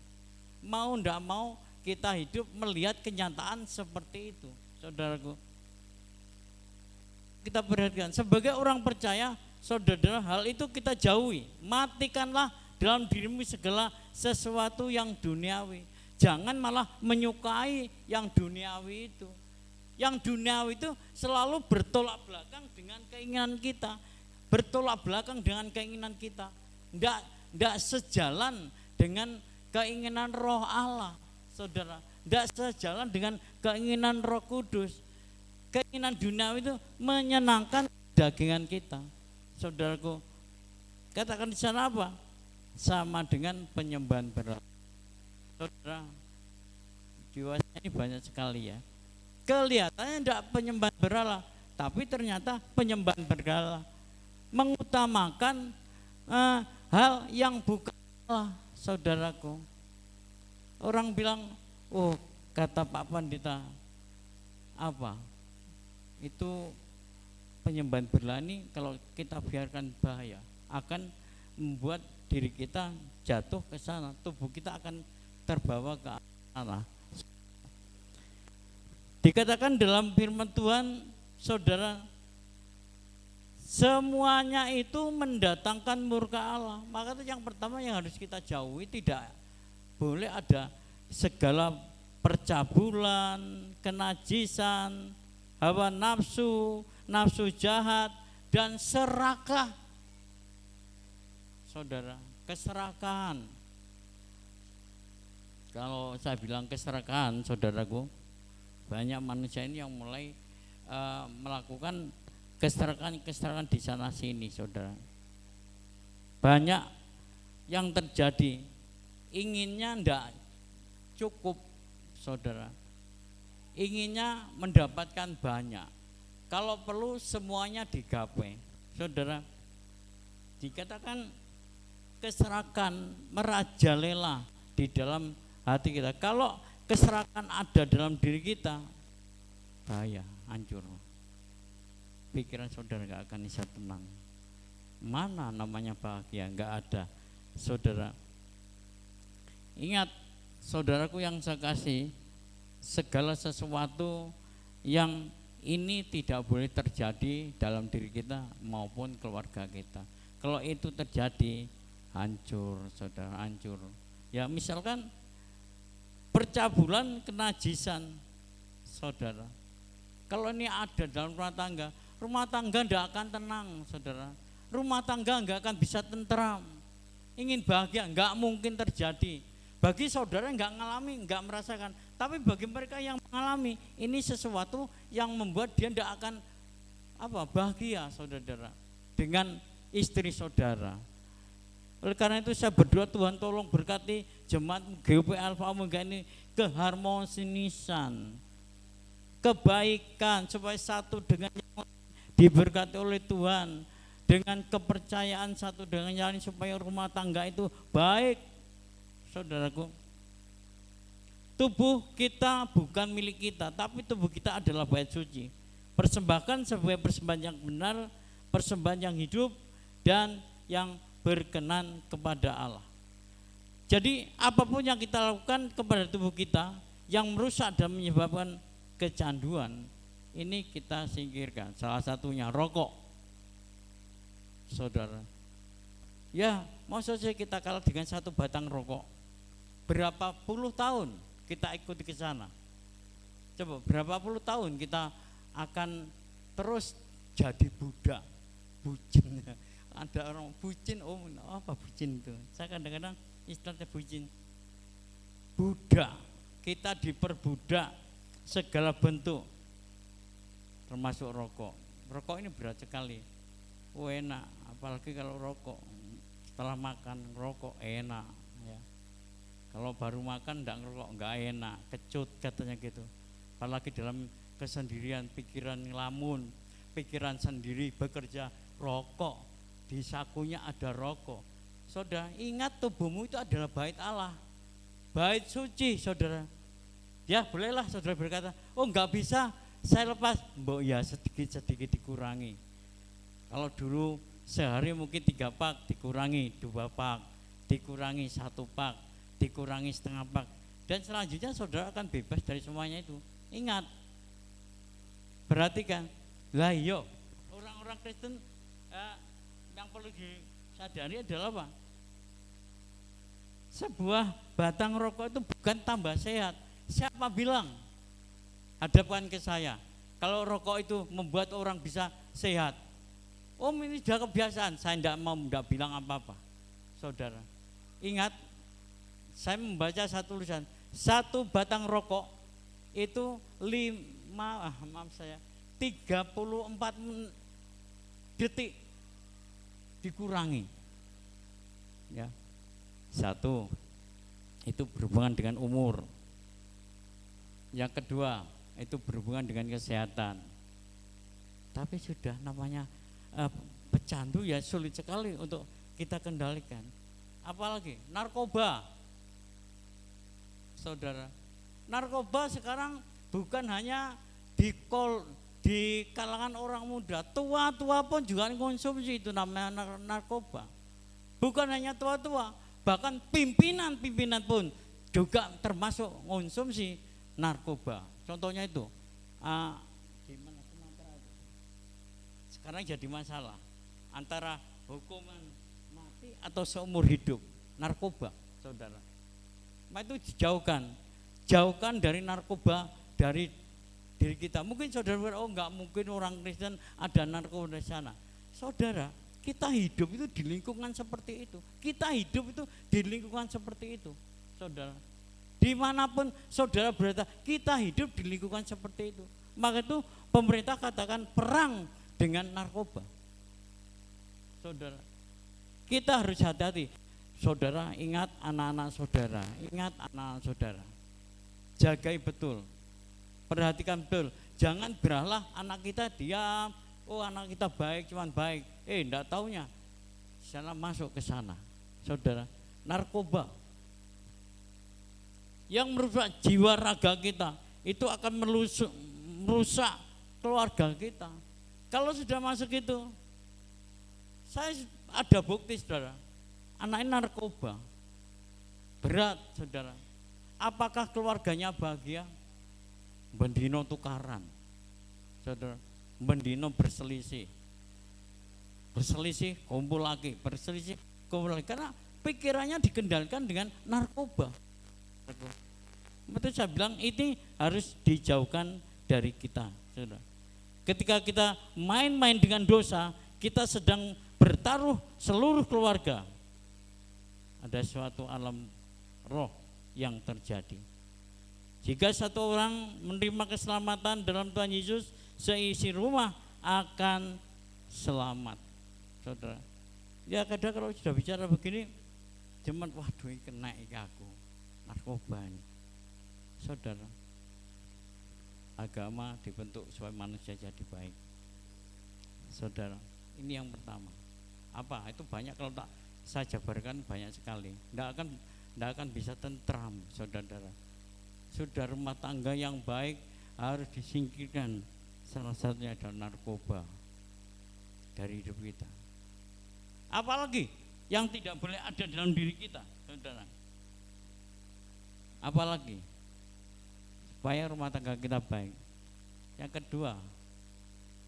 Mau ndak mau kita hidup melihat kenyataan seperti itu, saudaraku. Kita perhatikan sebagai orang percaya, saudara, hal itu kita jauhi. Matikanlah dalam dirimu segala sesuatu yang duniawi. Jangan malah menyukai yang duniawi itu. Yang duniawi itu selalu bertolak belakang dengan keinginan kita, bertolak belakang dengan keinginan kita. Ndak sejalan dengan keinginan Roh Allah, saudara. Ndak sejalan dengan keinginan Roh Kudus. Keinginan duniawi itu menyenangkan dagingan kita, saudaraku. Katakan di sana apa? Sama dengan penyembahan berhala. Saudara, jiwanya ini banyak sekali ya. Kelihatannya tidak penyembahan berhala, tapi ternyata penyembahan berhala mengutamakan hal yang bukan Allah, saudaraku. Orang bilang, oh kata Pak Pandita, apa? Itu penyembahan berhala ini kalau kita biarkan bahaya, akan membuat diri kita jatuh ke sana, tubuh kita akan terbawa ke arah. Dikatakan dalam firman Tuhan, saudara, semuanya itu mendatangkan murka Allah. Maka itu yang pertama yang harus kita jauhi, tidak boleh ada segala percabulan, kenajisan, hawa nafsu, nafsu jahat, dan serakah. Saudara, keserakahan. Kalau saya bilang keserakahan, saudaraku, banyak manusia ini yang mulai melakukan keserakahan di sana sini, saudara. Banyak yang terjadi, inginnya ndak cukup, saudara. Inginnya mendapatkan banyak. Kalau perlu semuanya digapai, saudara. Dikatakan keserakan merajalela di dalam hati kita. Kalau keserakan ada dalam diri kita, bahaya, hancur. Pikiran saudara gak akan bisa tenang. Mana namanya bahagia? Gak ada, saudara. Ingat, saudaraku yang saya kasih, segala sesuatu yang ini tidak boleh terjadi dalam diri kita maupun keluarga kita. Kalau itu terjadi, hancur, saudara, hancur. Ya misalkan percabulan, kenajisan, saudara. Kalau ini ada dalam rumah tangga tidak akan tenang, saudara. Rumah tangga enggak akan bisa tentram. Ingin bahagia enggak mungkin terjadi. Bagi saudara yang enggak ngalami, enggak merasakan. Tapi bagi mereka yang mengalami, ini sesuatu yang membuat dia enggak akan bahagia, saudara, dengan istri saudara. Oleh karena itu saya berdoa, Tuhan tolong berkati jemaat GP Alpha Omega ini keharmonisan, kebaikan, supaya satu dengan yang lain diberkati oleh Tuhan. dengan kepercayaan satu dengan yang lain supaya rumah tangga itu baik. Saudaraku, tubuh kita bukan milik kita, tapi tubuh kita adalah bait suci. Persembahkan sebagai persembahan yang benar, persembahan yang hidup dan yang berkenan kepada Allah. Jadi apapun yang kita lakukan kepada tubuh kita yang merusak dan menyebabkan kecanduan, ini kita singkirkan. Salah satunya rokok. Saudara, ya mau saja kita kalah dengan satu batang rokok. Berapa puluh tahun kita ikuti ke sana. Coba berapa puluh tahun kita akan terus jadi budak, bucin. Ada orang bucin, apa bucin itu? Saya kadang-kadang istilahnya bucin. Budak, kita diperbudak segala bentuk, termasuk rokok. Rokok ini berat sekali. Enak, apalagi kalau rokok. Setelah makan rokok enak, ya. Kalau baru makan enggak ngerokok enggak enak, kecut katanya gitu. Apalagi dalam kesendirian, pikiran ngelamun, pikiran sendiri bekerja, rokok, di sakunya ada rokok. Saudara, ingat tubuhmu itu adalah bait Allah, bait suci, saudara. Ya bolehlah saudara berkata, oh enggak bisa, saya lepas. Mbok ya sedikit-sedikit dikurangi. Kalau dulu sehari mungkin 3 pak, dikurangi 2 pak, dikurangi 1 pak, dikurangi setengah pak. Dan selanjutnya saudara akan bebas dari semuanya itu. Ingat, perhatikan, lah iya, orang-orang Kristen yang perlu disadari adalah apa? Sebuah batang rokok itu bukan tambah sehat. Siapa bilang? Hadapkan ke saya, kalau rokok itu membuat orang bisa sehat. Ini sudah kebiasaan, saya tidak bilang apa-apa. Saudara, ingat, saya membaca satu tulisan, satu batang rokok itu 34 detik dikurangi. Ya. Satu, itu berhubungan dengan umur. Yang kedua, itu berhubungan dengan kesehatan. Tapi sudah namanya pecandu ya sulit sekali untuk kita kendalikan. Apalagi narkoba. Saudara, narkoba sekarang bukan hanya di kalangan orang muda, tua-tua pun juga konsumsi, itu namanya narkoba. Bukan hanya tua-tua, bahkan pimpinan-pimpinan pun juga termasuk konsumsi narkoba. Contohnya itu di mana Sumatera itu. Sekarang jadi masalah antara hukuman mati atau seumur hidup, narkoba, saudara. Itu jauhkan dari narkoba dari diri kita. Mungkin saudara enggak mungkin orang Kristen ada narkoba di sana. Saudara, kita hidup itu di lingkungan seperti itu. Kita hidup itu di lingkungan seperti itu, saudara. Dimanapun saudara berada, kita hidup di lingkungan seperti itu. Maka itu pemerintah katakan perang dengan narkoba. Saudara, kita harus hati-hati. Saudara, ingat anak-anak saudara, jagai betul, perhatikan betul. Jangan beralah anak kita diam, anak kita baik, cuman baik. Enggak taunya sana masuk ke sana. Saudara, narkoba yang merusak jiwa raga kita, itu akan merusak keluarga kita. Kalau sudah masuk itu, saya ada bukti, saudara. Anaknya narkoba, berat, saudara. Apakah keluarganya bahagia? Bendino tukaran, saudara. Bendino berselisih, kumpul lagi, karena pikirannya dikendalikan dengan narkoba. Itu saya bilang ini harus dijauhkan dari kita, saudara. Ketika kita main-main dengan dosa, kita sedang bertaruh seluruh keluarga. Ada suatu alam roh yang terjadi. Jika satu orang menerima keselamatan dalam Tuhan Yesus, seisi rumah akan selamat, saudara. Ya kadang kalau sudah bicara begini, cuman waduh kena aku narkoba ini. Saudara, agama dibentuk supaya manusia jadi baik. Saudara, Ini yang pertama. Apa? Itu banyak, kalau tak saya jabarkan banyak sekali. Tidak akan bisa tentram, saudara-saudara. Sudah rumah tangga yang baik harus disingkirkan. Salah satunya adalah narkoba dari hidup kita. Apalagi yang tidak boleh ada dalam diri kita, saudara. Apalagi supaya rumah tangga kita baik. Yang kedua,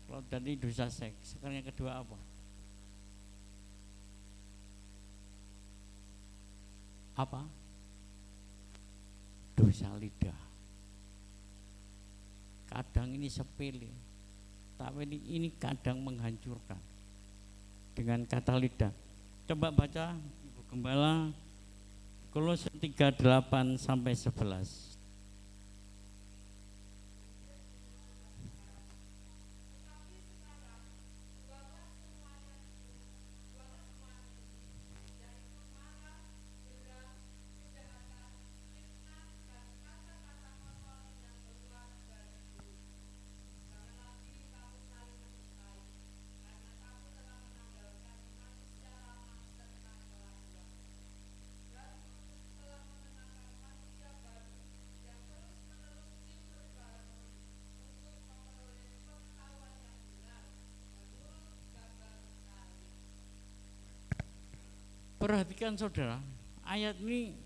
kalau dari dosa seks, sekarang yang kedua apa? Apa? Dosa lidah. Kadang ini sepele, tapi ini kadang menghancurkan dengan kata lidah. Coba baca Ibu Gembala Kolose 3:8 sampai 11. Perhatikan saudara, ayat ini,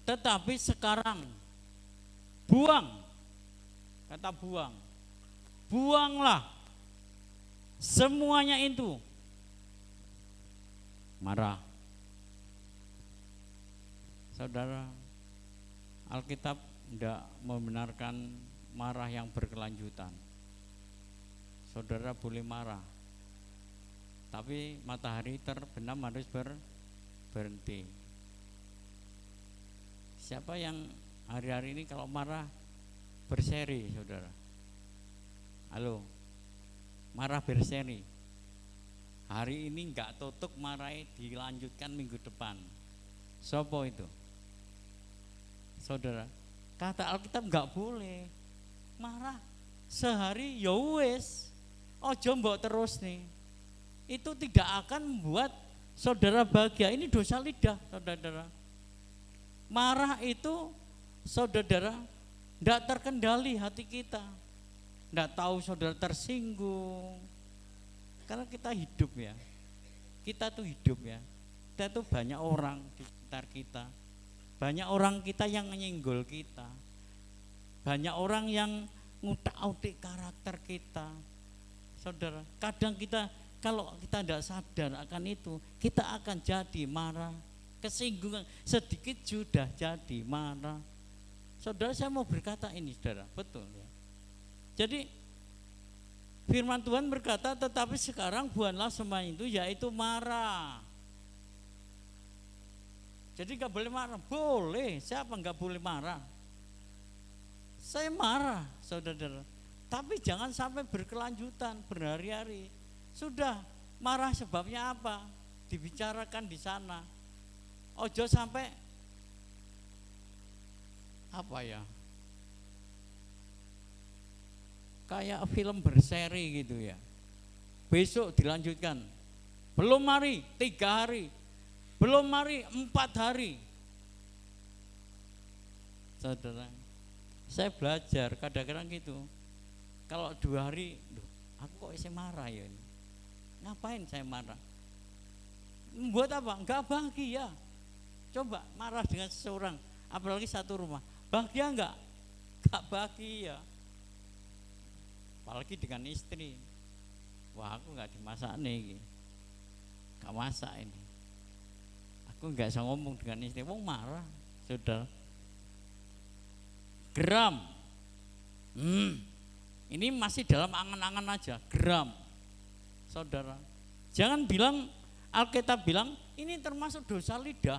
tetapi sekarang buang, kata buang, buanglah semuanya itu. Marah. Saudara, Alkitab tidak membenarkan marah yang berkelanjutan. Saudara boleh marah, tapi matahari terbenam harus berhenti. Siapa yang hari-hari ini kalau marah berseri, saudara? Halo, marah berseri. Hari ini enggak tutup marahi, dilanjutkan minggu depan. Sopo itu? Saudara, kata Alkitab enggak boleh marah sehari ya wis. Ojo mbok terus nih. Itu tidak akan membuat saudara bahagia. Ini dosa lidah, saudara. Marah itu, saudara, tidak terkendali hati kita. Tidak tahu saudara tersinggung. Karena kita hidup ya. Kita tuh hidup ya. Kita tuh banyak orang di sekitar kita. Banyak orang kita yang menyinggol kita. Banyak orang yang ngutak-utik karakter kita. Saudara, kadang kita, kalau kita tidak sadar akan itu, kita akan jadi marah, kesinggungan, sedikit sudah jadi marah. Saudara, saya mau berkata ini, saudara, betul ya. Jadi firman Tuhan berkata, tetapi sekarang buanglah semua itu, yaitu marah. Jadi nggak boleh marah, boleh. Siapa nggak boleh marah? Saya marah, saudara. Tapi jangan sampai berkelanjutan, berhari-hari. Sudah, marah sebabnya apa? Dibicarakan di sana. Ojo sampai apa ya? Kayak film berseri gitu ya. Besok dilanjutkan. Belum mari 3 hari. Belum mari 4 hari. Saudara, saya belajar kadang-kadang gitu. Kalau 2 hari, aku kok isi marah ya ini. Ngapain saya marah? Membuat apa? Enggak bahagia. Coba marah dengan seseorang, apalagi satu rumah. Bahagia enggak? Enggak bahagia. Apalagi dengan istri. Wah, aku enggak dimasak nih. Enggak masak ini. Aku enggak bisa ngomong dengan istri. Wong marah, saudara. Geram. Ini masih dalam angan-angan aja, geram. Saudara, jangan bilang, Alkitab bilang ini termasuk dosa lidah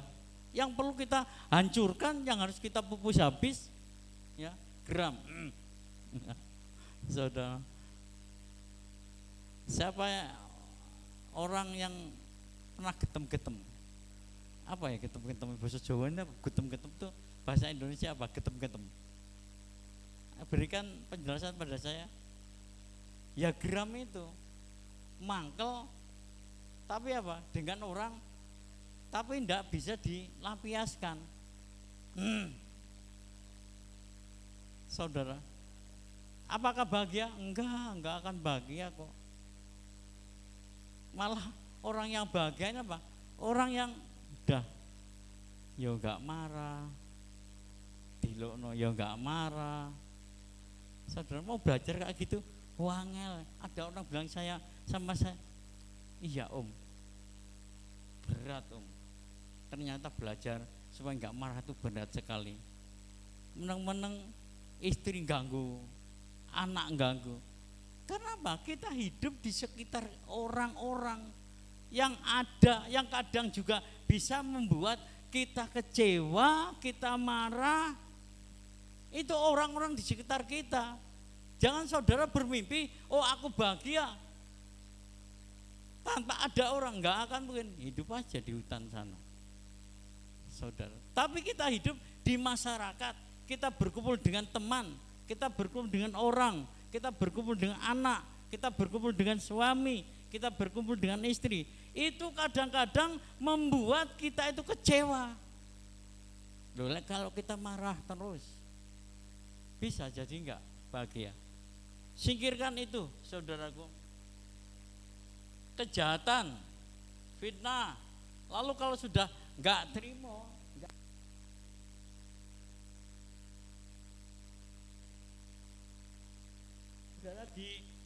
yang perlu kita hancurkan, yang harus kita pupus habis, ya, geram. Saudara, siapa ya, orang yang pernah getem-getem? Apa ya getem-getem? Bahasa Jawa ini getem-getem itu bahasa Indonesia apa? Getem-getem. Berikan penjelasan pada saya. Ya geram itu. mangkel, tapi apa? Dengan orang, tapi tidak bisa dilampiaskan. Saudara, apakah bahagia? Enggak akan bahagia kok. Malah orang yang bahagia ini apa? Orang yang udah ya enggak marah, dilokno ya enggak marah. Saudara mau belajar kayak gitu, wangel. Ada orang bilang sama saya, iya om, berat om. Ternyata belajar supaya enggak marah itu berat sekali. Meneng-meneng istri ganggu, anak ganggu. Karena apa? Kita hidup di sekitar orang-orang yang ada, yang kadang juga bisa membuat kita kecewa, kita marah. Itu orang-orang di sekitar kita. Jangan saudara bermimpi, oh aku bahagia. Tanpa ada orang, enggak akan mungkin. Hidup aja di hutan sana, saudara. Tapi kita hidup di masyarakat, kita berkumpul dengan teman, kita berkumpul dengan orang, kita berkumpul dengan anak, kita berkumpul dengan suami, kita berkumpul dengan istri. Itu kadang-kadang membuat kita itu kecewa. Loh, kalau kita marah terus, bisa jadi enggak bahagia. Singkirkan itu, saudaraku. Kejahatan, fitnah. Lalu kalau sudah enggak terima, saudara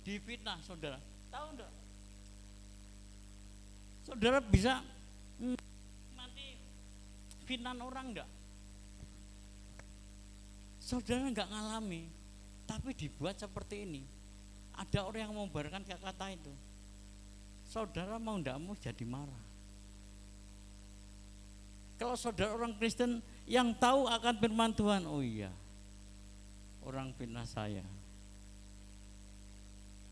di fitnah, saudara. Tahu enggak? Saudara bisa mati fitnah orang enggak? Saudara enggak ngalami, tapi dibuat seperti ini. Ada orang yang membaharkan kata itu. Saudara mau enggak mau jadi marah. Kalau saudara orang Kristen yang tahu akan firman Tuhan, oh iya, orang fitnah saya.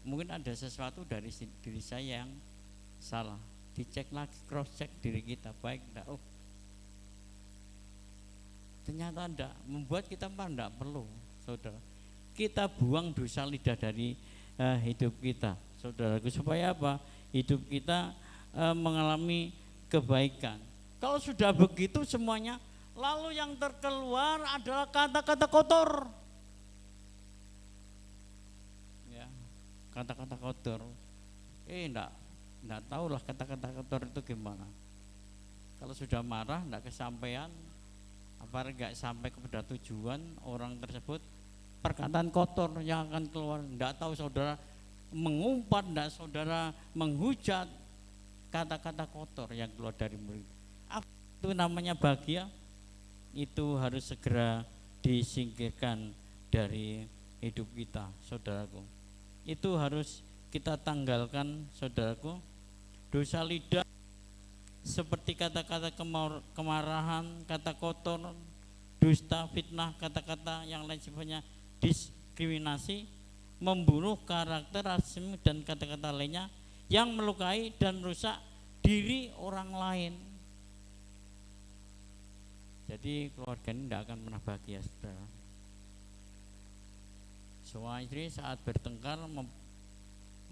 Mungkin ada sesuatu dari diri saya yang salah. Dicek lagi, cross check diri kita, baik enggak? Oh, ternyata enggak. Membuat kita enggak perlu, saudara. Kita buang dosa lidah dari hidup kita, saudaraku, supaya apa? Hidup kita mengalami kebaikan. Kalau sudah begitu semuanya, lalu yang terkeluar adalah kata-kata kotor. Ya, kata-kata kotor. Enggak tahulah kata-kata kotor itu gimana. Kalau sudah marah enggak kesampaian, apa enggak sampai kepada tujuan orang tersebut, perkataan kotor yang akan keluar. Enggak tahu saudara mengumpat, enggak saudara menghujat, kata-kata kotor yang keluar dari mulut. Apa itu namanya bahagia? Itu harus segera disingkirkan dari hidup kita, saudaraku. Itu harus kita tanggalkan, saudaraku. Dosa lidah seperti kata-kata kemarahan, kata kotor, dusta, fitnah, kata-kata yang lain sifatnya diskriminasi, membunuh karakter, rasisme dan kata-kata lainnya yang melukai dan merusak diri orang lain. Jadi keluarga ini tidak akan pernah bahagia, saudara. Suami istri saat bertengkar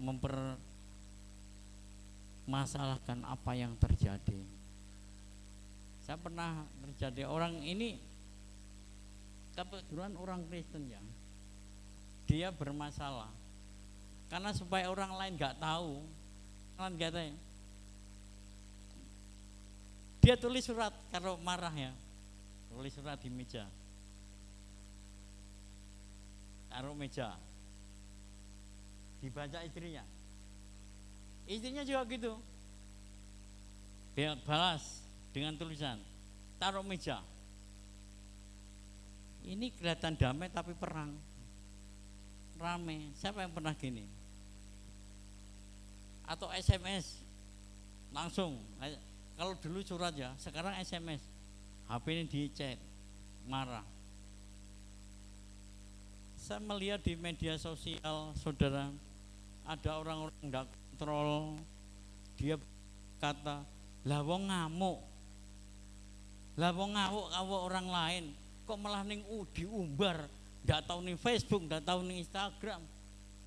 mempermasalahkan apa yang terjadi. Saya pernah terjadi, orang ini kebetulan orang Kristen ya, dia bermasalah karena supaya orang lain nggak tahu, kan katanya dia tulis surat kalau marah ya, tulis surat di meja, taruh meja, dibaca istrinya juga gitu, dia balas dengan tulisan, taruh meja. Ini kelihatan damai tapi perang, rame. Siapa yang pernah gini? Atau SMS langsung, kalau dulu surat ya, sekarang SMS, HP ini dicek, marah. Saya melihat di media sosial, saudara, ada orang-orang enggak kontrol, dia kata, lah wong ngamuk kawo orang lain, kok malah ning diumbar, enggak tahu ning Facebook, enggak tahu ning Instagram,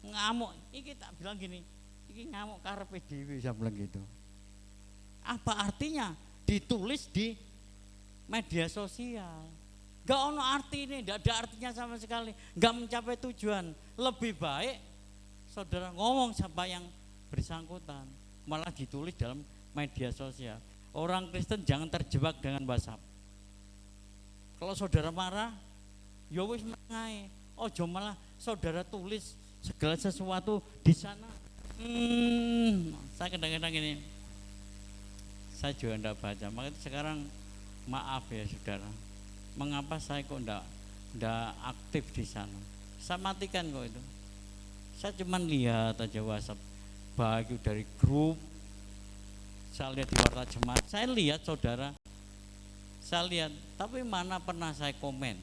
ngamuk. Iki tak bilang gini, Iki ngamuk karepe dhewe saya bilang gitu. Apa artinya ditulis di media sosial? Gak ono arti ini, gak ada artinya sama sekali, gak mencapai tujuan. Lebih baik saudara ngomong sama yang bersangkutan, malah ditulis dalam media sosial. Orang Kristen jangan terjebak dengan WhatsApp. Kalau saudara marah, ya wis menengae. Ojo malah saudara tulis segala sesuatu di sana. Saya kadang-kadang ini, saya juga enggak baca. Makanya sekarang maaf ya saudara, mengapa saya kok enggak aktif di sana? Saya matikan kok itu. Saya cuma lihat aja WhatsApp, baik itu dari grup, saya lihat di Warta Jemaat, saya lihat saudara, saya lihat, tapi mana pernah saya komen.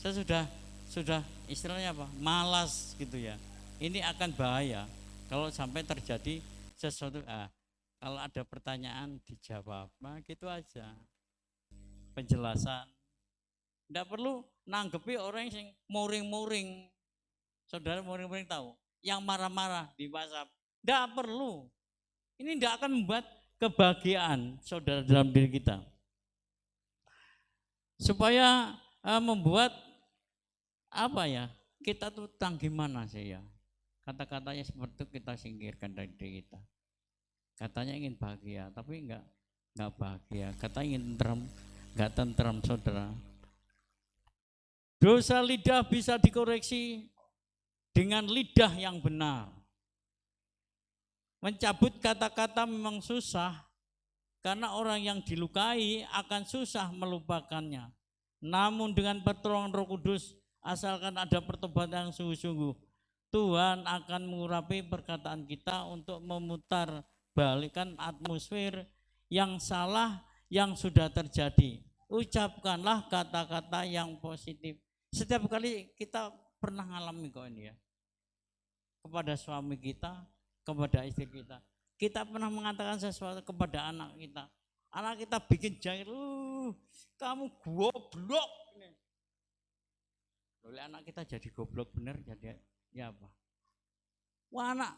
Saya sudah istilahnya apa? Malas gitu ya. Ini akan bahaya kalau sampai terjadi sesuatu. Kalau ada pertanyaan dijawab, nah gitu aja. Penjelasan. Tidak perlu nanggepi orang yang muring-muring. Saudara muring-muring tahu, yang marah-marah di WhatsApp. Tidak perlu. Ini tidak akan membuat kebahagiaan saudara dalam diri kita. Supaya membuat apa ya? Kita tuh gimana sih ya? Kata-katanya seperti itu kita singkirkan dari diri kita. Katanya ingin bahagia, tapi enggak bahagia. Katanya ingin tenteram, enggak tenteram saudara. Dosa lidah bisa dikoreksi dengan lidah yang benar. Mencabut kata-kata memang susah, karena orang yang dilukai akan susah melupakannya. Namun dengan pertolongan Roh Kudus, asalkan ada pertobatan yang sungguh-sungguh, Tuhan akan mengurapi perkataan kita untuk memutar balikan atmosfer yang salah yang sudah terjadi. Ucapkanlah kata-kata yang positif. Setiap kali kita pernah ngalami kok ini ya. Kepada suami kita, kepada istri kita. Kita pernah mengatakan sesuatu kepada anak kita. Anak kita bikin jahil, kamu goblok. Oleh anak kita jadi goblok bener, jadi ya apa? Wah anak,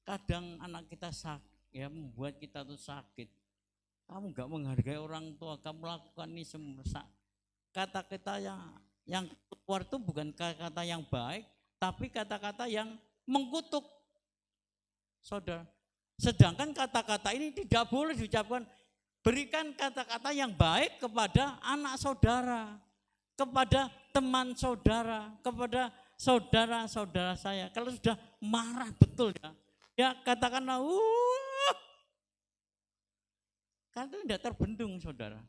kadang anak kita sakit, ya membuat kita tuh sakit. Kamu gak menghargai orang tua, kamu lakukan ini semua. Kata-kata yang keluar itu bukan kata-kata yang baik, tapi kata-kata yang mengkutuk. Saudara, sedangkan kata-kata ini tidak boleh diucapkan. Berikan kata-kata yang baik kepada anak saudara, kepada teman saudara, kepada saudara-saudara saya. Kalau sudah marah betul ya katakanlah, karena itu tidak terbendung saudara,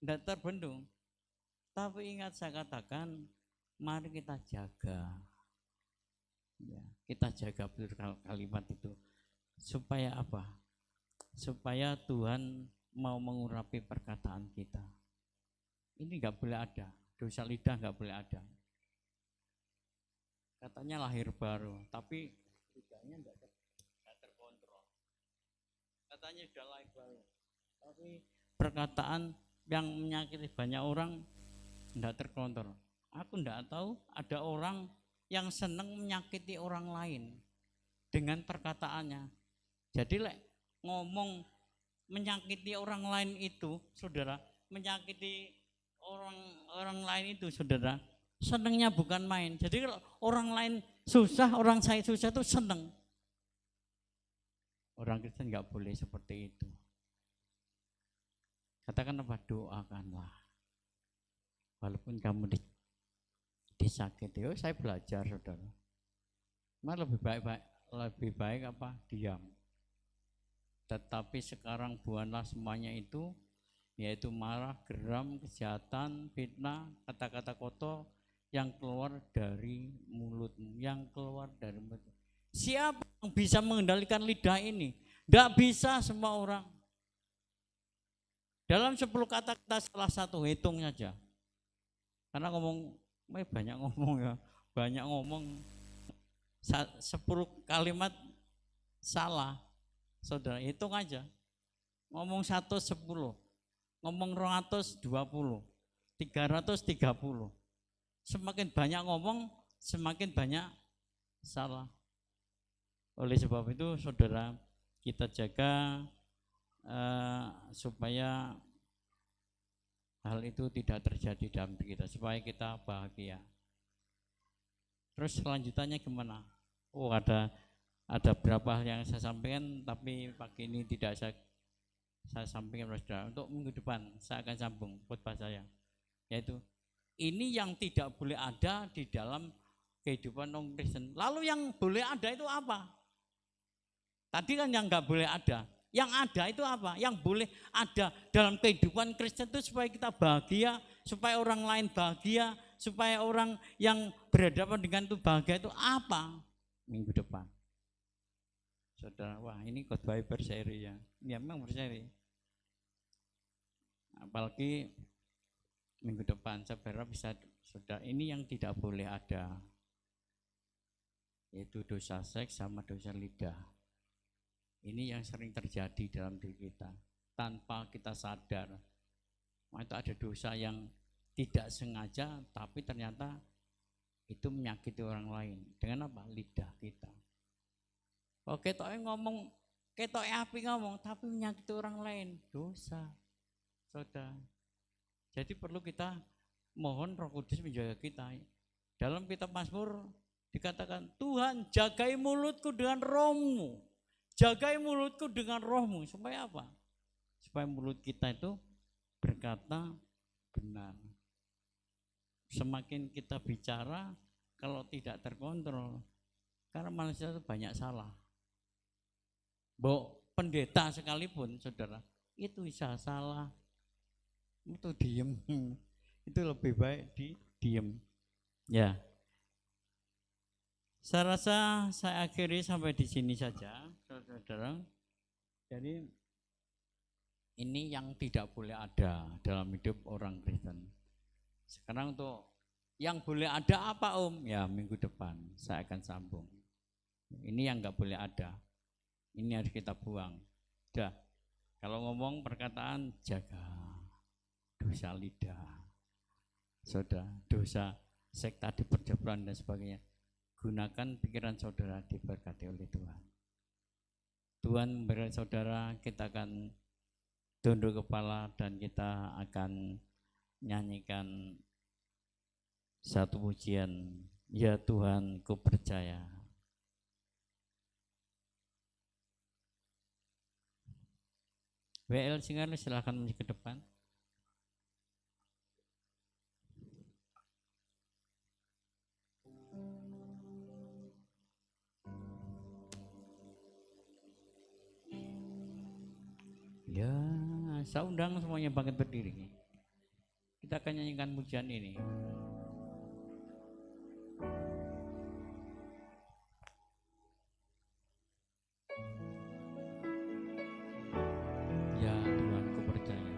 tidak terbendung. Tapi ingat saya katakan, mari kita jaga, ya, kita jaga betul kalimat itu, supaya apa? Supaya Tuhan mau mengurapi perkataan kita. Ini nggak boleh ada, dosa lidah nggak boleh ada. Katanya lahir baru, tapi lidahnya nggak terkontrol. Katanya sudah lahir baru, tapi perkataan yang menyakiti banyak orang nggak terkontrol. Aku nggak tahu ada orang yang senang menyakiti orang lain dengan perkataannya. Jadi ngomong menyakiti orang lain itu, saudara, menyakiti orang lain itu, saudara, senangnya bukan main. Jadi kalau orang lain susah, orang saya susah itu senang. Orang Kristen nggak boleh seperti itu. Katakan apa? Doakanlah. Walaupun kamu disakiti, saya belajar, saudara. Malah lebih baik apa? Diam. Tetapi sekarang buanglah semuanya itu, yaitu marah, geram, kejahatan, fitnah, kata-kata kotor yang keluar dari mulutmu, yang keluar dari mulutmu. Siapa yang bisa mengendalikan lidah ini? Tidak bisa semua orang. Dalam 10 kata-kata salah satu, hitung saja. Karena banyak ngomong ya, banyak ngomong. 10 kalimat salah. Saudara, hitung aja. Ngomong 110, ngomong 220, 330. Semakin banyak ngomong, semakin banyak salah. Oleh sebab itu saudara, kita jaga supaya hal itu tidak terjadi dalam diri kita, supaya kita bahagia. Terus selanjutannya gimana? Oh, ada beberapa hal yang saya sampaikan, tapi pagi ini tidak saya sampaikan saudara. Untuk minggu depan saya akan sambung khotbah saya, yaitu ini yang tidak boleh ada di dalam kehidupan non Kristen. Lalu yang boleh ada itu apa? Tadi kan yang nggak boleh ada. Yang ada itu apa? Yang boleh ada dalam kehidupan Kristen itu supaya kita bahagia, supaya orang lain bahagia, supaya orang yang berhadapan dengan itu bahagia, itu apa? Minggu depan. Saudara, wah ini khotbah berseri ya. Ya memang berseri. Apalagi minggu depan saya berharap bisa, saudara, ini yang tidak boleh ada, yaitu dosa seks sama dosa lidah. Ini yang sering terjadi dalam diri kita tanpa kita sadar. Itu ada dosa yang tidak sengaja tapi ternyata itu menyakiti orang lain. Dengan apa? Lidah kita. Oh, ketoknya ngomong, ketoknya api ngomong tapi menyakiti orang lain, dosa. Saudara. Jadi perlu kita mohon Roh Kudus menjaga kita. Dalam kitab Mazmur dikatakan, Tuhan jagai mulutku dengan roh-Mu. Jagai mulutku dengan roh-Mu. Supaya apa? Supaya mulut kita itu berkata benar. Semakin kita bicara, kalau tidak terkontrol, karena manusia itu banyak salah. Pendeta sekalipun, saudara, itu bisa salah. Itu diem. Itu lebih baik diem. Ya. Saya rasa saya akhiri sampai di sini saja, saudara. Jadi ini yang tidak boleh ada dalam hidup orang Kristen. Sekarang untuk yang boleh ada apa Om? Ya minggu depan saya akan sambung. Ini yang nggak boleh ada. Ini harus kita buang. Udah. Kalau ngomong perkataan, jaga dosa lidah. Saudara, dosa seks tadi, perjabran dan sebagainya. Gunakan pikiran saudara, diberkati oleh Tuhan. Tuhan memberkati saudara, kita akan tunduk kepala dan kita akan nyanyikan satu pujian. Ya Tuhan, ku percaya. WL Singar, silahkan maju ke depan. Ya, saya undang semuanya bangkit berdiri. Kita akan nyanyikan pujian ini. Ya Tuhan, ku percaya.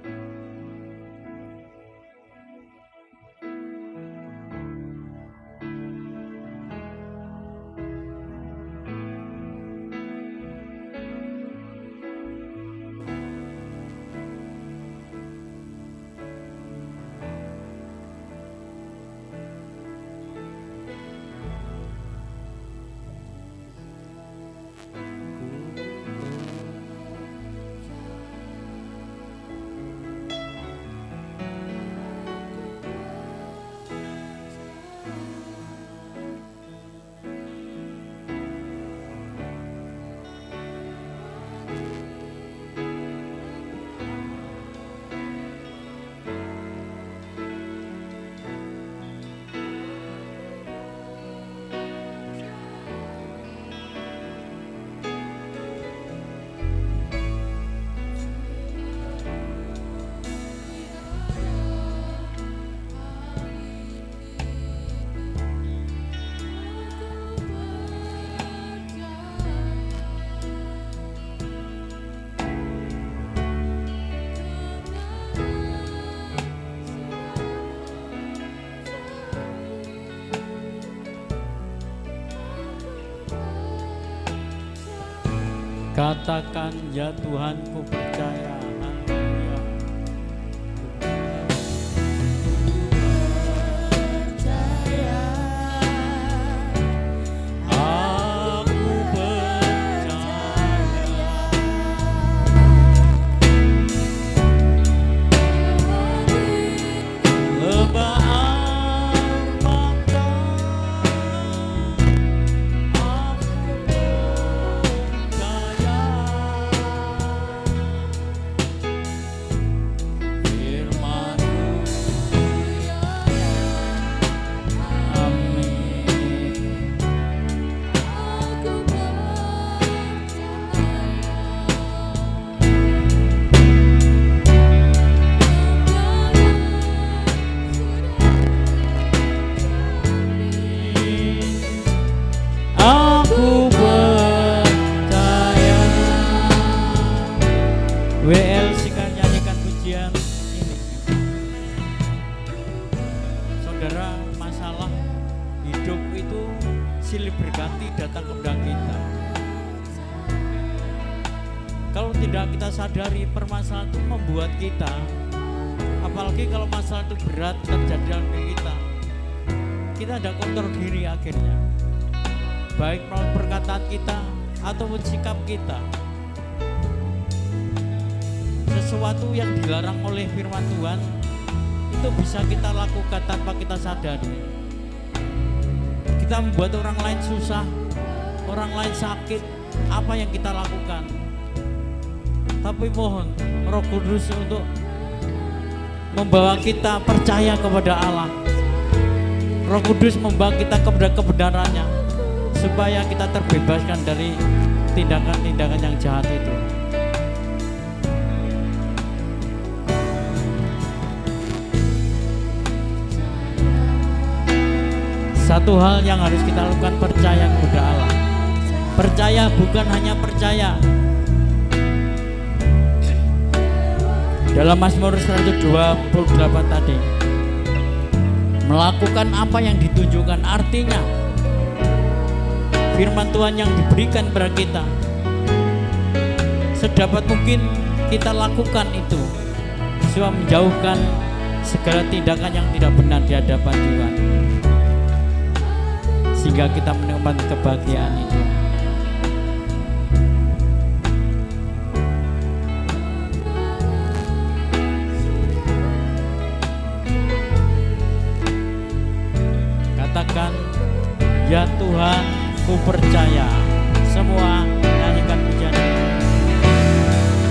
Katakan ya Tuhan, ku percaya. Haleluya. Percaya silih berganti datang kepada kita. Kalau tidak kita sadari, permasalahan itu membuat kita, apalagi kalau masalah itu berat terjadi dalam diri kita tidak kontrol diri akhirnya, baik melalui perkataan kita ataupun sikap kita. Sesuatu yang dilarang oleh firman Tuhan itu bisa kita lakukan tanpa kita sadari. Kita membuat orang lain susah, orang lain sakit, apa yang kita lakukan. Tapi mohon Roh Kudus untuk membawa kita percaya kepada Allah. Roh Kudus membawa kita kepada kebenarannya, supaya kita terbebaskan dari tindakan-tindakan yang jahat itu. Satu hal yang harus kita lakukan, percaya kepada Allah. Percaya bukan hanya percaya. Dalam Mazmur 128 tadi, melakukan apa yang ditunjukkan, artinya firman Tuhan yang diberikan kepada kita, sedapat mungkin kita lakukan itu, supaya menjauhkan segala tindakan yang tidak benar di hadapan Tuhan, sehingga kita menikmati kebahagiaan itu. Katakan, ya Tuhan, ku percaya. Semua nyanyikan pujian.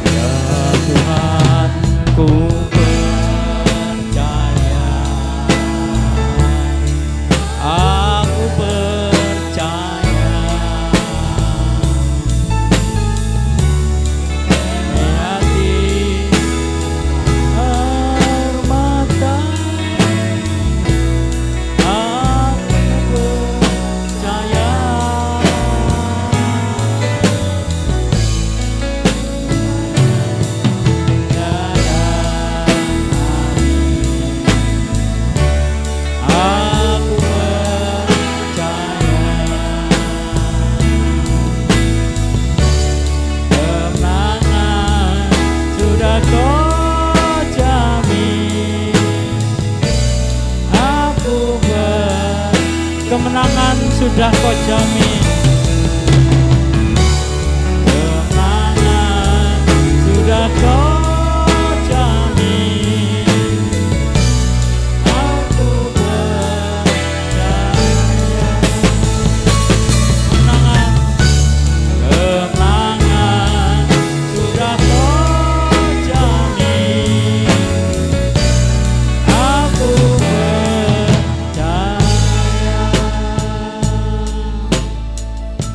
Ya Tuhan, ku percaya. Aku percaya. Hati air mata. Kemenangan sudah kau jamin. Kemenangan sudah kau jamin. Aku percaya. Kemenangan sudah kau jamin. Aku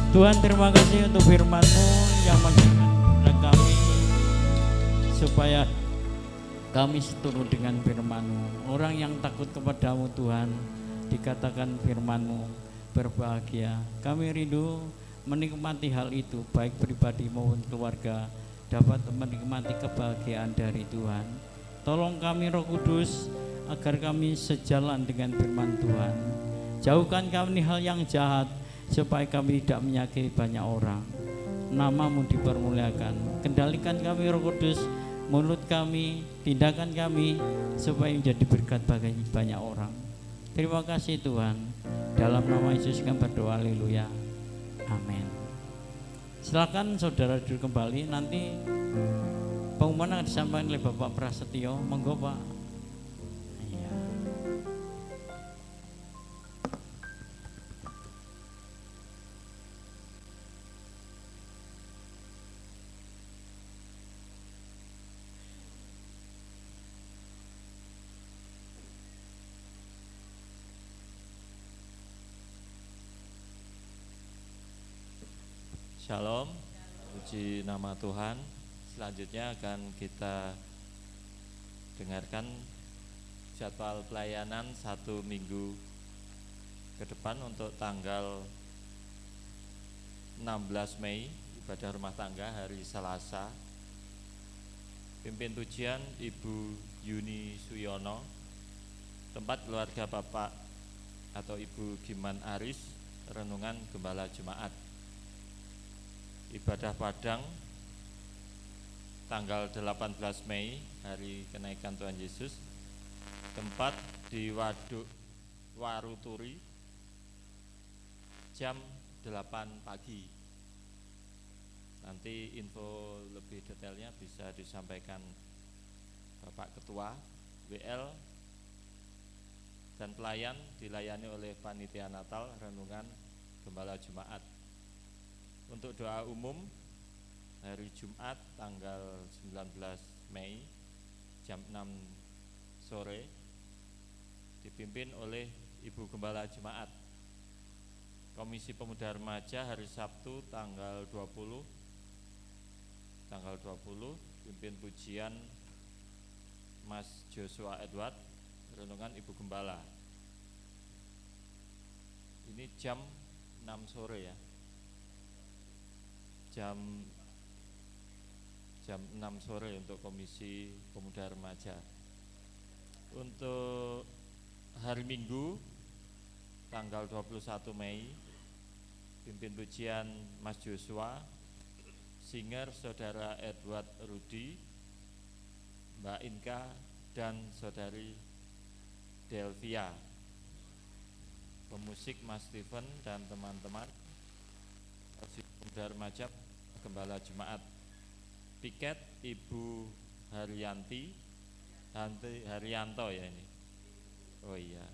Tuhan, terima kasih untuk firman-Mu yang mengingatkan kepada kami, supaya kami seturut dengan firman-Mu. Orang yang takut kepadamu Tuhan, dikatakan firman-Mu berbahagia. Kami rindu menikmati hal itu, baik pribadi maupun keluarga, dapat menikmati kebahagiaan dari Tuhan. Tolong kami Roh Kudus, agar kami sejalan dengan firman Tuhan. Jauhkan kami hal yang jahat, supaya kami tidak menyakiti banyak orang. Nama-Mu dipermuliakan. Kendalikan kami Roh Kudus, mulut kami, tindakan kami, supaya menjadi berkat bagi banyak orang. Terima kasih Tuhan. Dalam nama Yesus kami berdoa, haleluya. Amin. Silakan saudara duduk kembali. Nanti pengumuman akan disampaikan oleh Bapak Prasetyo. Monggo Pak. Shalom, puji nama Tuhan. Selanjutnya akan kita dengarkan jadwal pelayanan 1 minggu ke depan untuk tanggal 16 Mei, ibadah rumah tangga hari Selasa. Pimpin pujian Ibu Yuni Suyono, tempat keluarga Bapak atau Ibu Giman Aris, renungan Gembala Jemaat. Ibadah Padang tanggal 18 Mei, hari kenaikan Tuhan Yesus. Tempat di Waduk Waruturi, jam 8 pagi. Nanti info lebih detailnya bisa disampaikan Bapak Ketua WL, dan pelayan dilayani oleh Panitia Natal Renungan Gembala Jemaat. Untuk doa umum hari Jumat tanggal 19 Mei jam 6 sore dipimpin oleh Ibu Gembala Jemaat. Komisi Pemuda Remaja hari Sabtu tanggal 20 pimpin pujian Mas Joshua Edward, renungan Ibu Gembala. Ini jam 6 sore ya. Jam 6 sore untuk Komisi Pemuda Remaja. Untuk hari Minggu tanggal 21 Mei pimpin pujian Mas Joshua, singer Saudara Edward Rudi, Mbak Inka, dan Saudari Delvia. Pemusik Mas Steven dan teman-teman. Pemuda Remaja Gembala Jemaat. Piket Ibu Haryanto ya ini. Oh iya,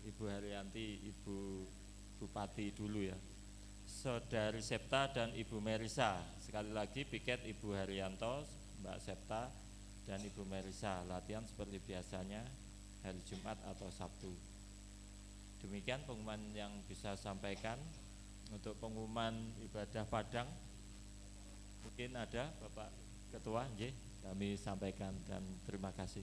Ibu Haryanti, Ibu Bupati dulu ya. Saudari Septa dan Ibu Merisa. Sekali lagi piket Ibu Haryanto, Mbak Septa, dan Ibu Merisa. Latihan seperti biasanya hari Jumat atau Sabtu. Demikian pengumuman yang bisa sampaikan. Untuk pengumuman ibadah Padang mungkin ada Bapak Ketua, nggih, kami sampaikan dan terima kasih.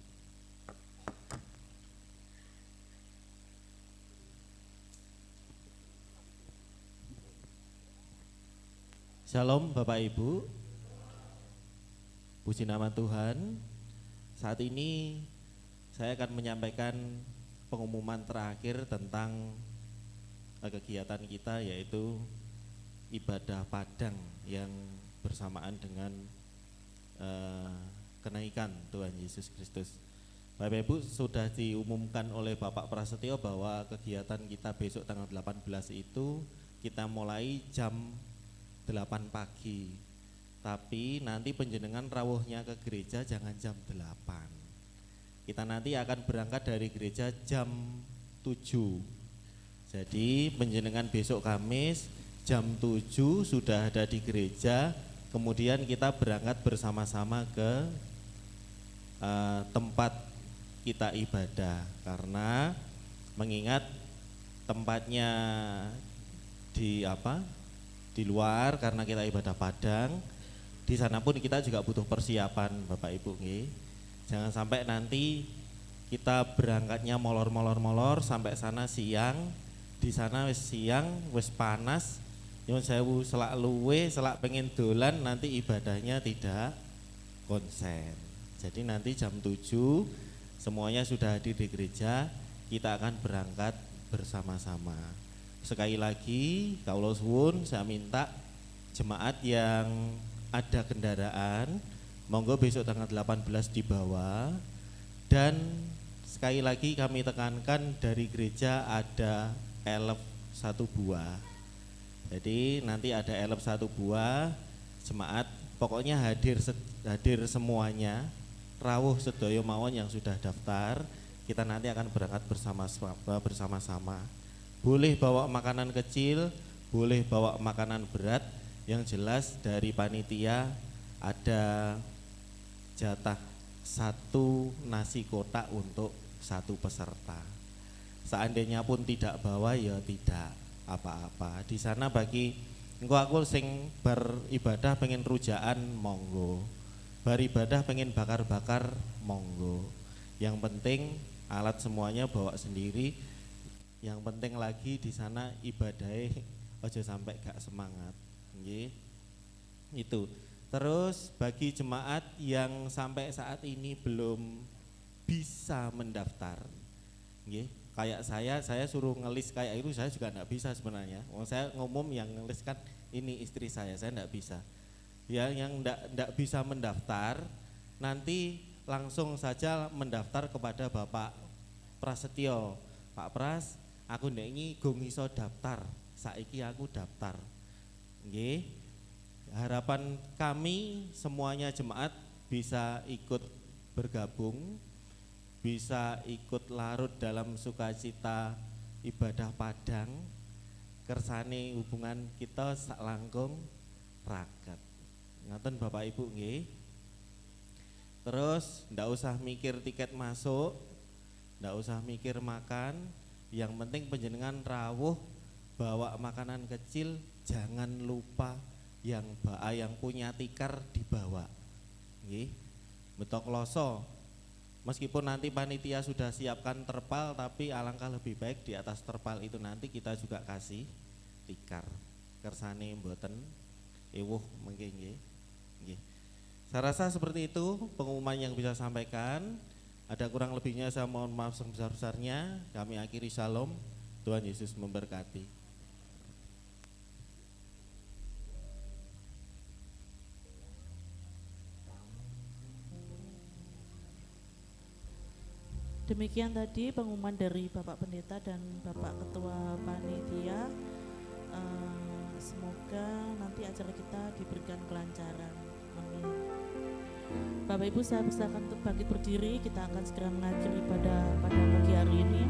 Shalom Bapak Ibu, puji nama Tuhan. Saat ini saya akan menyampaikan pengumuman terakhir tentang kegiatan kita, yaitu ibadah Padang yang bersamaan dengan kenaikan Tuhan Yesus Kristus. Bapak Ibu, sudah diumumkan oleh Bapak Prasetyo bahwa kegiatan kita besok tanggal 18 itu kita mulai jam 8 pagi. Tapi nanti penjenengan rawuhnya ke gereja jangan jam 8. Kita nanti akan berangkat dari gereja jam 7. Jadi penjenengan besok Kamis jam 7 sudah ada di gereja. Kemudian kita berangkat bersama-sama ke tempat kita ibadah, karena mengingat tempatnya di luar karena kita ibadah Padang. Di sana pun kita juga butuh persiapan Bapak Ibu nggih. Jangan sampai nanti kita berangkatnya molor sampai sana siang. Di sana wis siang, wis panas, nyuwun sewu selak luwe, selak pengen dolan, nanti ibadahnya tidak konsen. Jadi nanti jam 7 semuanya sudah hadir di gereja, kita akan berangkat bersama-sama. Sekali lagi, kaulo suwun, saya minta jemaat yang ada kendaraan, monggo besok tanggal 18 dibawa. Dan sekali lagi kami tekankan, dari gereja ada elef 1 buah. Jadi nanti ada elef 1 buah, jemaat pokoknya hadir semuanya, rawuh sedaya mawon yang sudah daftar. Kita nanti akan berangkat bersama-sama. Boleh bawa makanan kecil, boleh bawa makanan berat. Yang jelas dari panitia ada jatah 1 nasi kotak untuk 1 peserta. Seandainya pun tidak bawa ya tidak apa-apa. Di sana bagi engko aku sing beribadah pengen rujaan monggo. Beribadah pengen bakar-bakar monggo. Yang penting alat semuanya bawa sendiri. Yang penting lagi di sana ibadahnya aja sampai gak semangat. Nggih. Itu. Terus bagi jemaat yang sampai saat ini belum bisa mendaftar, nggih, kayak saya suruh ngelis kayak itu saya juga enggak bisa sebenarnya. Saya ngomong yang ngelis kan ini istri saya enggak bisa. Ya, yang enggak bisa mendaftar nanti langsung saja mendaftar kepada Bapak Prasetyo. Pak Pras, aku ndek iki go iso daftar. Saiki aku daftar. Nggih. Harapan kami semuanya jemaat bisa ikut bergabung, bisa ikut larut dalam sukacita ibadah padang, kersane hubungan kita sak langkung raket. Ngaten Bapak Ibu nggih. Terus ndak usah mikir tiket masuk, ndak usah mikir makan, yang penting panjenengan rawuh bawa makanan kecil, jangan lupa yang punya tikar dibawa. Nggih. Betok loso. Meskipun nanti panitia sudah siapkan terpal, tapi alangkah lebih baik di atas terpal itu nanti kita juga kasih tikar. Kersane mboten ewuh mengke nggih. Nggih. Saya rasa seperti itu pengumuman yang bisa sampaikan. Ada kurang lebihnya saya mohon maaf sebesar-besarnya. Kami akhiri shalom. Tuhan Yesus memberkati. Demikian tadi pengumuman dari Bapak Pendeta dan Bapak Ketua Panitia. Semoga nanti acara kita diberikan kelancaran. Amin. Bapak Ibu, saya persilakan untuk bangkit berdiri. Kita akan segera mengakhiri pada pagi hari ini.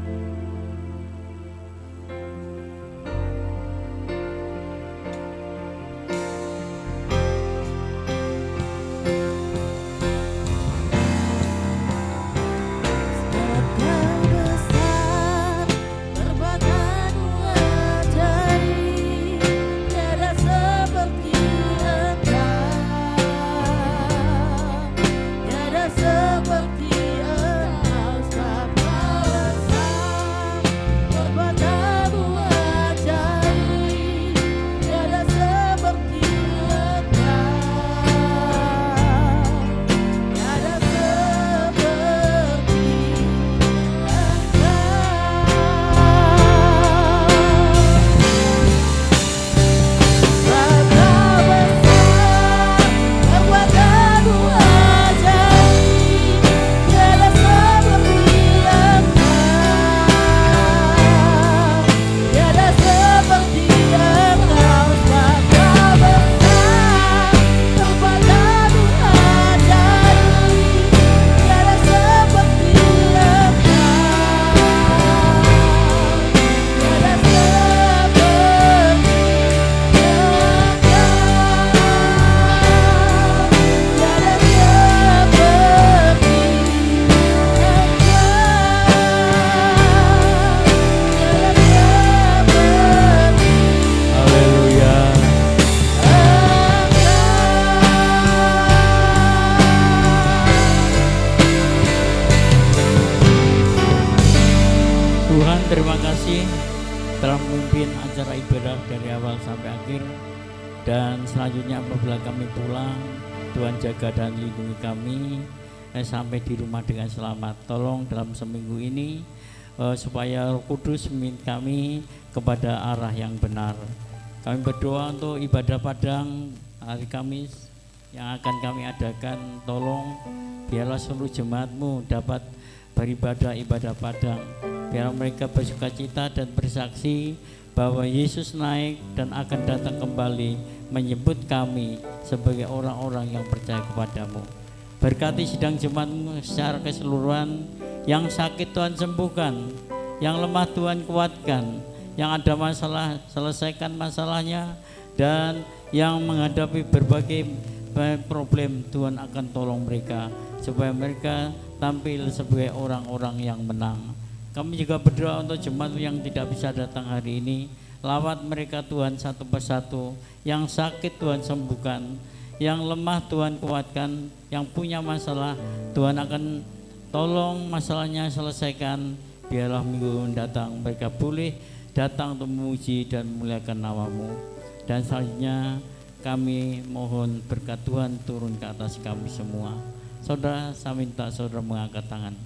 Terima kasih telah memimpin acara ibadah dari awal sampai akhir. Dan selanjutnya apabila kami pulang, Tuhan jaga dan lindungi kami sampai di rumah dengan selamat. Tolong dalam seminggu ini supaya Roh Kudus memimpin kami kepada arah yang benar. Kami berdoa untuk ibadah padang hari Kamis yang akan kami adakan. Tolong biarlah seluruh jemaat-Mu dapat beribadah ibadah padang. Biar mereka bersukacita dan bersaksi bahwa Yesus naik dan akan datang kembali menyebut kami sebagai orang-orang yang percaya kepadamu. Berkati sidang jemaat-Mu secara keseluruhan. Yang sakit Tuhan sembuhkan, yang lemah Tuhan kuatkan, yang ada masalah selesaikan masalahnya, dan yang menghadapi berbagai problem Tuhan akan tolong mereka supaya mereka tampil sebagai orang-orang yang menang. Kami juga berdoa untuk jemaat yang tidak bisa datang hari ini. Lawat mereka Tuhan satu persatu. Yang sakit Tuhan sembuhkan, yang lemah Tuhan kuatkan, yang punya masalah Tuhan akan tolong masalahnya selesaikan. Biarlah minggu mendatang mereka boleh datang untuk memuji dan memuliakan nama-Mu. Dan selanjutnya kami mohon berkat Tuhan turun ke atas kami semua. Saudara, saya minta saudara mengangkat tangan.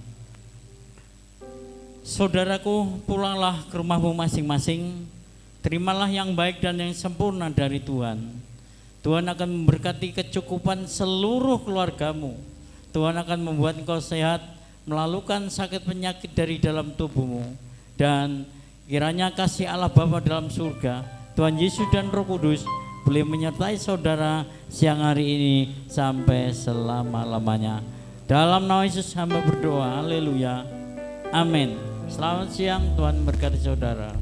Saudaraku, pulanglah ke rumahmu masing-masing. Terimalah yang baik dan yang sempurna dari Tuhan. Tuhan akan memberkati kecukupan seluruh keluargamu. Tuhan akan membuat engkau sehat, melalukan sakit penyakit dari dalam tubuhmu. Dan kiranya kasih Allah Bapa dalam surga, Tuhan Yesus dan Roh Kudus boleh menyertai saudara siang hari ini sampai selama-lamanya. Dalam nama Yesus hamba berdoa, haleluya, amin. Selamat siang, Tuhan berkati saudara.